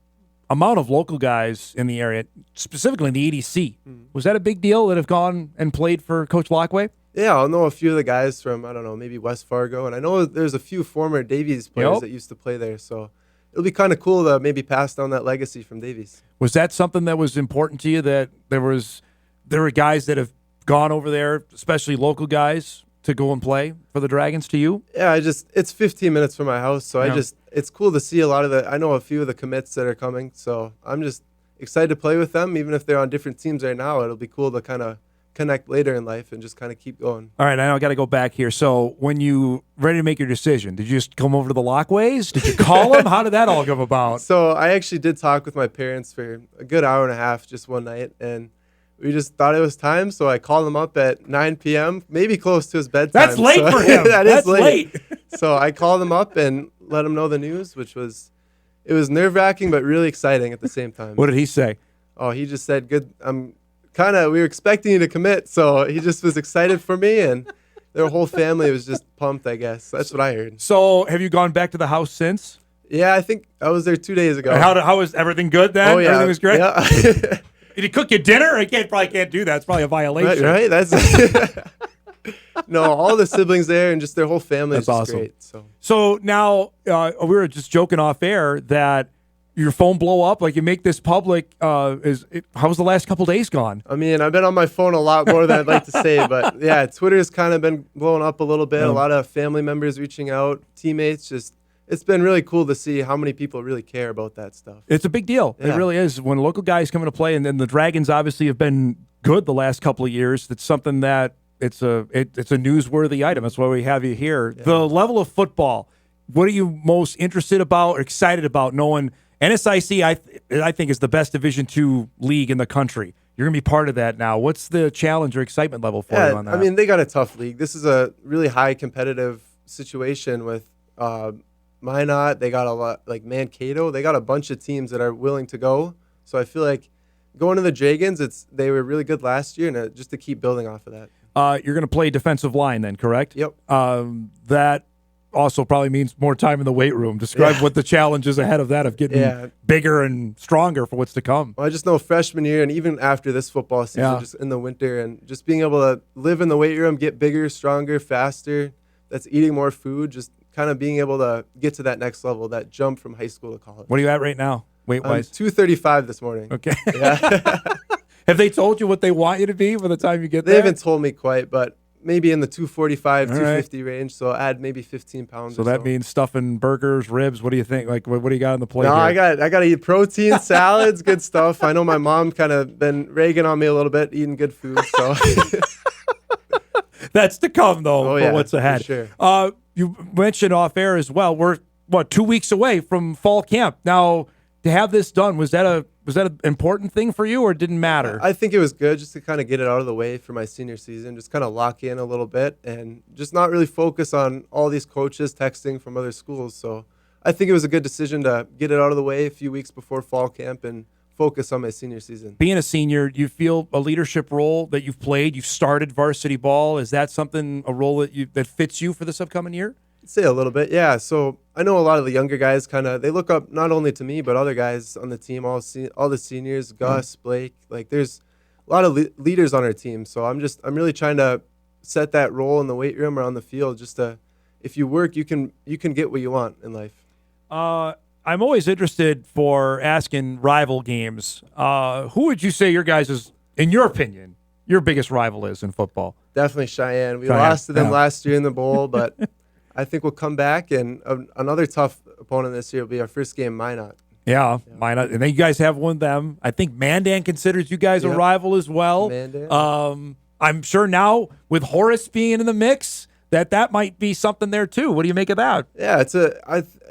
amount of local guys in the area, specifically in the EDC, was that a big deal that have gone and played for Coach Lockway? Yeah, I'll know a few of the guys from, I don't know, maybe West Fargo. And I know there's a few former Davies players that used to play there. So it'll be kind of cool to maybe pass down that legacy from Davies. Was that something that was important to you, that there were guys that have gone over there, especially local guys, to go and play for the Dragons to you? Yeah, it's 15 minutes from my house, so it's cool to see I know a few of the commits that are coming, so I'm just excited to play with them, even if they're on different teams right now. It'll be cool to kind of connect later in life and just kind of keep going. All right, I know I got to go back here. So when you ready to make your decision, did you just come over to the Lockways? Did you call them? How did that all come about? So I actually did talk with my parents for a good hour and a half just one night, and we just thought it was time, so I called him up at 9 p.m., maybe close to his bedtime. That's late for him. That's late. So I called him up and let him know the news, it was nerve-wracking but really exciting at the same time. What did he say? Oh, he just said, good. We were expecting you to commit, so he just was excited for me, and their whole family was just pumped, I guess. That's what I heard. So have you gone back to the house since? Yeah, I think I was there 2 days ago. How was everything good then? Oh, yeah. Everything was great? Yeah. Did he cook you dinner? Probably can't do that. It's probably a violation. Right? That's no, all the siblings there and just their whole family is just awesome. great. So now we were just joking off air that your phone blow up, like you make this public. How was the last couple days gone? I mean, I've been on my phone a lot more than I'd like to say, but yeah, Twitter's kind of been blowing up a little bit. A lot of family members reaching out, teammates. It's been really cool to see how many people really care about that stuff. It's a big deal. Yeah. It really is. When local guys come into play, and then the Dragons obviously have been good the last couple of years. That's something that it's a newsworthy item. That's why we have you here. Yeah. The level of football. What are you most interested about or excited about knowing NSIC, I think, is the best Division II league in the country. You're going to be part of that now. What's the challenge or excitement level for you on that? I mean, they got a tough league. This is a really high competitive situation with Minot. They got a lot, like Mankato. They got a bunch of teams that are willing to go. So I feel like going to the Dragons, they were really good last year, and just to keep building off of that. You're going to play defensive line then, correct? Yep. That also probably means more time in the weight room. Describe what the challenge is ahead of that, of getting bigger and stronger for what's to come. Well, I just know freshman year and even after this football season, just in the winter, and just being able to live in the weight room, get bigger, stronger, faster, that's eating more food, just kind of being able to get to that next level, that jump from high school to college. What are you at right now, weight-wise? 235 this morning. Okay. Yeah. Have they told you what they want you to be by the time you get there? there? They haven't told me quite, but maybe in the 245, 250 range, so add maybe 15 pounds. So that means stuffing burgers, ribs. What do you think? Like, what do you got on the plate? No, here? I got to eat protein, salads, good stuff. I know my mom kind of been ragging on me a little bit, eating good food. So that's to come, though. For what's ahead? For sure. You mentioned off air as well. We're 2 weeks away from fall camp now. To have this done, was that an important thing for you, or it didn't matter? I think it was good just to kind of get it out of the way for my senior season, just kind of lock in a little bit and just not really focus on all these coaches texting from other schools. So I think it was a good decision to get it out of the way a few weeks before fall camp and focus on my senior season. Being a senior, do you feel a leadership role that you've played? You've started varsity ball. Is that a role that fits you for this upcoming year? I'd say a little bit, yeah. So I know a lot of the younger guys they look up not only to me but other guys on the team, all the seniors, Gus, Blake. Like there's a lot of leaders on our team. So I'm really trying to set that role in the weight room or on the field. Just to, if you work, you can get what you want in life. I'm always interested for asking rival games. Who would you say in your opinion, your biggest rival is in football? Definitely Cheyenne. We lost to them last year in the bowl, but I think we'll come back, and another tough opponent this year will be our first game, Minot. Yeah, Minot. And then you guys have one of them. I think Mandan considers you guys a rival as well. Mandan. I'm sure now with Horace being in the mix that might be something there too. What do you make of that? Yeah,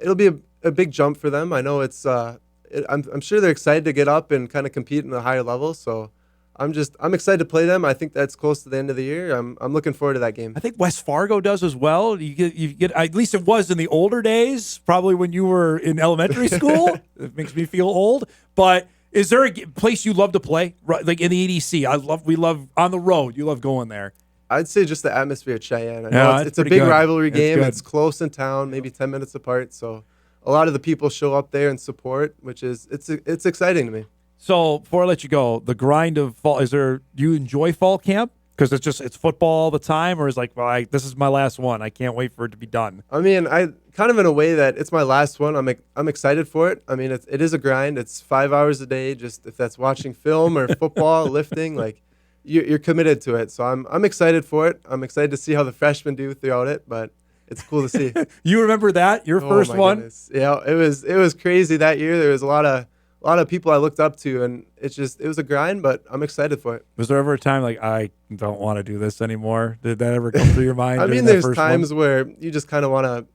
it'll be a big jump for them. I know I'm sure they're excited to get up and kind of compete in a higher level. So I'm excited to play them. I think that's close to the end of the year. I'm looking forward to that game. I think West Fargo does as well. You get at least it was in the older days, probably when you were in elementary school. It makes me feel old. But is there a place you love to play, like in the EDC? We love on the road. You love going there. I'd say just the atmosphere at Cheyenne. I know it's a big rivalry game. It's close in town, maybe 10 minutes apart. So a lot of the people show up there and support, which is it's exciting to me. So before I let you go, the grind of fall, do you enjoy fall camp? Because it's football all the time, or is like, well, this is my last one. I can't wait for it to be done. I mean, I kind of in a way that it's my last one. I'm excited for it. I mean, it is a grind. It's 5 hours a day. Just if that's watching film or football, lifting, like you're committed to it. So I'm excited for it. I'm excited to see how the freshmen do throughout it. But it's cool to see. You remember that your first one? Goodness. Yeah, it was crazy that year. There was a lot of people I looked up to, and it was a grind, but I'm excited for it. Was there ever a time like, I don't want to do this anymore? Did that ever come through your mind? I mean, there's times where you just kind of want to,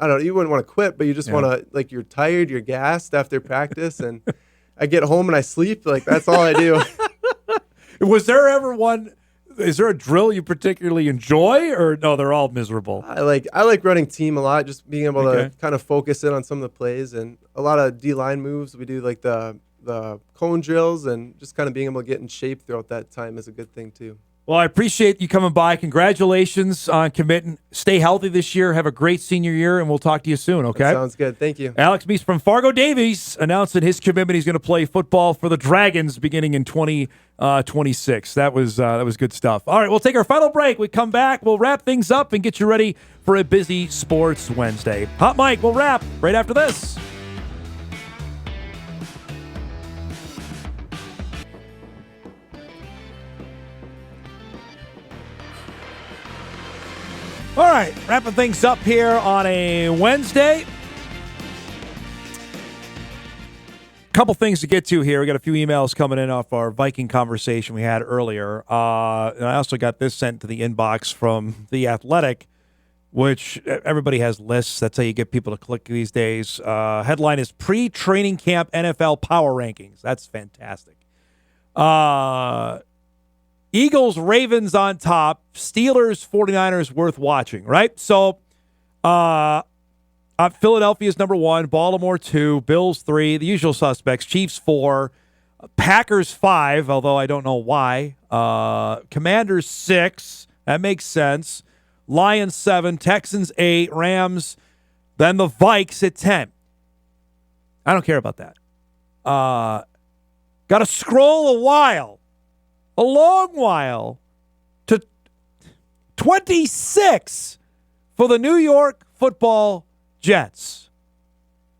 I don't know, you wouldn't want to quit, but you just want to, like, you're tired, you're gassed after practice, and I get home and I sleep. Like, that's all I do. Was there ever is there a drill you particularly enjoy, or no, they're all miserable? I like running team a lot, just being able to kind of focus in on some of the plays and a lot of D-line moves. We do like the cone drills, and just kind of being able to get in shape throughout that time is a good thing too. Well, I appreciate you coming by. Congratulations on committing. Stay healthy this year. Have a great senior year, and we'll talk to you soon, okay? That sounds good. Thank you. Alex Meece from Fargo Davies announcing his commitment. He's going to play football for the Dragons beginning in 2026. That was good stuff. All right, we'll take our final break. We come back. We'll wrap things up and get you ready for a busy Sports Wednesday. Hot Mike, we'll wrap right after this. All right, wrapping things up here on a Wednesday. Couple things to get to here. We got a few emails coming in off our Viking conversation we had earlier. And I also got this sent to the inbox from The Athletic, which everybody has lists. That's how you get people to click these days. Headline is Pre-Training Camp NFL Power Rankings. That's fantastic. Eagles, Ravens on top, Steelers, 49ers worth watching, right? So Philadelphia's number 1, Baltimore 2, Bills 3, the usual suspects, Chiefs 4, Packers 5, although I don't know why, Commanders 6, that makes sense, Lions 7, Texans 8, Rams, then the Vikes at 10. I don't care about that. Got to scroll a long while, to 26 for the New York Football Jets.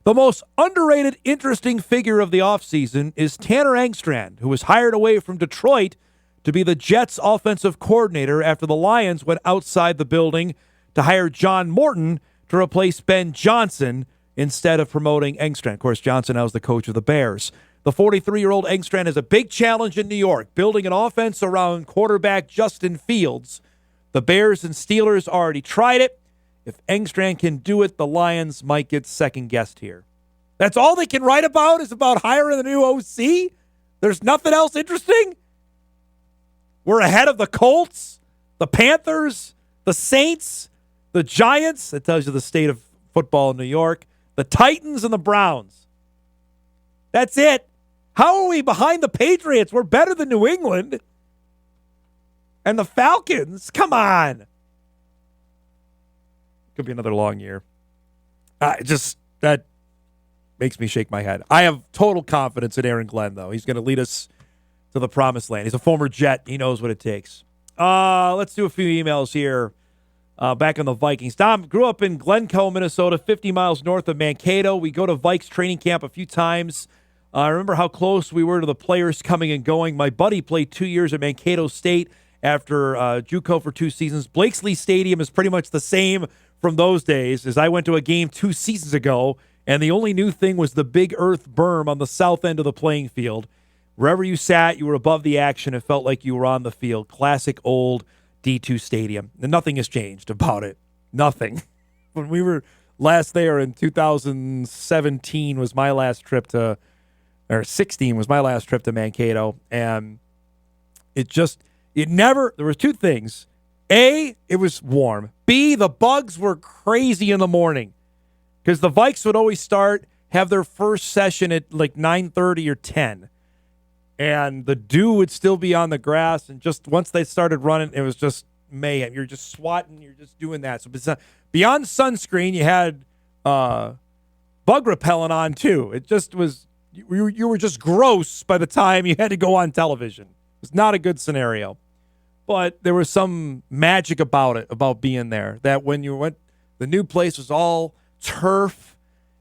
The most underrated, interesting figure of the offseason is Tanner Engstrand, who was hired away from Detroit to be the Jets' offensive coordinator after the Lions went outside the building to hire John Morton to replace Ben Johnson instead of promoting Engstrand. Of course, Johnson now is the coach of the Bears. The 43-year-old Engstrand has a big challenge in New York, building an offense around quarterback Justin Fields. The Bears and Steelers already tried it. If Engstrand can do it, the Lions might get second-guessed here. That's all they can write about is about hiring the new OC? There's nothing else interesting? We're ahead of the Colts, the Panthers, the Saints, the Giants. That tells you the state of football in New York. The Titans and the Browns. That's it. How are we behind the Patriots? We're better than New England. And the Falcons. Come on. Could be another long year. That makes me shake my head. I have total confidence in Aaron Glenn, though. He's going to lead us to the promised land. He's a former Jet. He knows what it takes. Let's do a few emails here. Back on the Vikings. Dom grew up in Glencoe, Minnesota, 50 miles north of Mankato. We go to Vikes training camp a few times. I remember how close we were to the players coming and going. My buddy played 2 years at Mankato State after JUCO for 2 seasons. Blakesley Stadium is pretty much the same from those days, as I went to a game 2 seasons ago, and the only new thing was the big earth berm on the south end of the playing field. Wherever you sat, you were above the action. It felt like you were on the field. Classic old D2 stadium. And nothing has changed about it. Nothing. When we were last there in 2017 was my last trip to, or 16 was my last trip to Mankato. And there were 2 things. A, it was warm. B, the bugs were crazy in the morning because the Vikes would always have their first session at like 9:30 or 10. And the dew would still be on the grass. And just once they started running, it was just mayhem. You're just swatting. You're just doing that. So beyond sunscreen, you had bug repellent on too. It just was, you were just gross by the time you had to go on television. It was not a good scenario. But there was some magic about it, about being there, that when you went, the new place was all turf.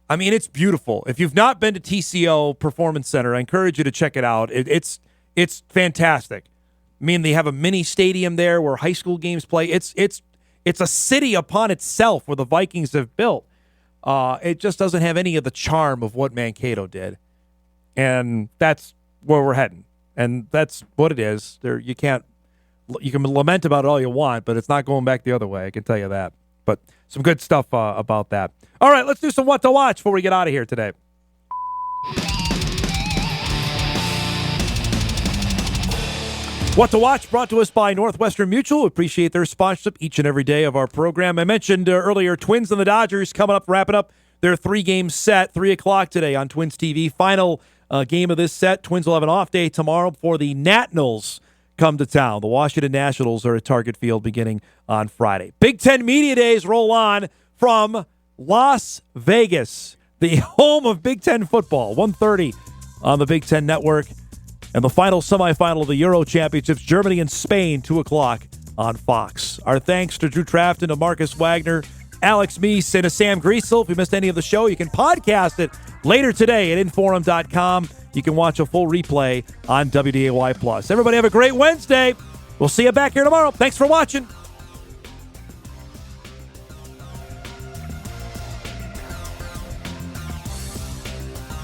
I mean, it's beautiful. If you've not been to TCO Performance Center, I encourage you to check it out. It's fantastic. I mean, they have a mini stadium there where high school games play. It's a city upon itself where the Vikings have built. It just doesn't have any of the charm of what Mankato did. And that's where we're heading. And that's what it is. You can lament about it all you want, but it's not going back the other way. I can tell you that. But some good stuff about that. All right, let's do some What to Watch before we get out of here today. What to Watch brought to us by Northwestern Mutual. We appreciate their sponsorship each and every day of our program. I mentioned earlier, Twins and the Dodgers coming up, wrapping up their 3-game set, 3 o'clock today on Twins TV. Final game of this set. Twins will have an off day tomorrow before the Nationals come to town. The Washington Nationals are at Target Field beginning on Friday. Big Ten Media Days roll on from Las Vegas, the home of Big Ten football, 1:30 on the Big Ten Network. And the final semifinal of the Euro Championships, Germany and Spain, 2 o'clock on Fox. Our thanks to Drew Trafton, to Marcus Wagner, Alex Meece, and to Sam Griesel. If you missed any of the show, you can podcast it later today at Inforum.com. You can watch a full replay on WDAY+. Everybody have a great Wednesday. We'll see you back here tomorrow. Thanks for watching.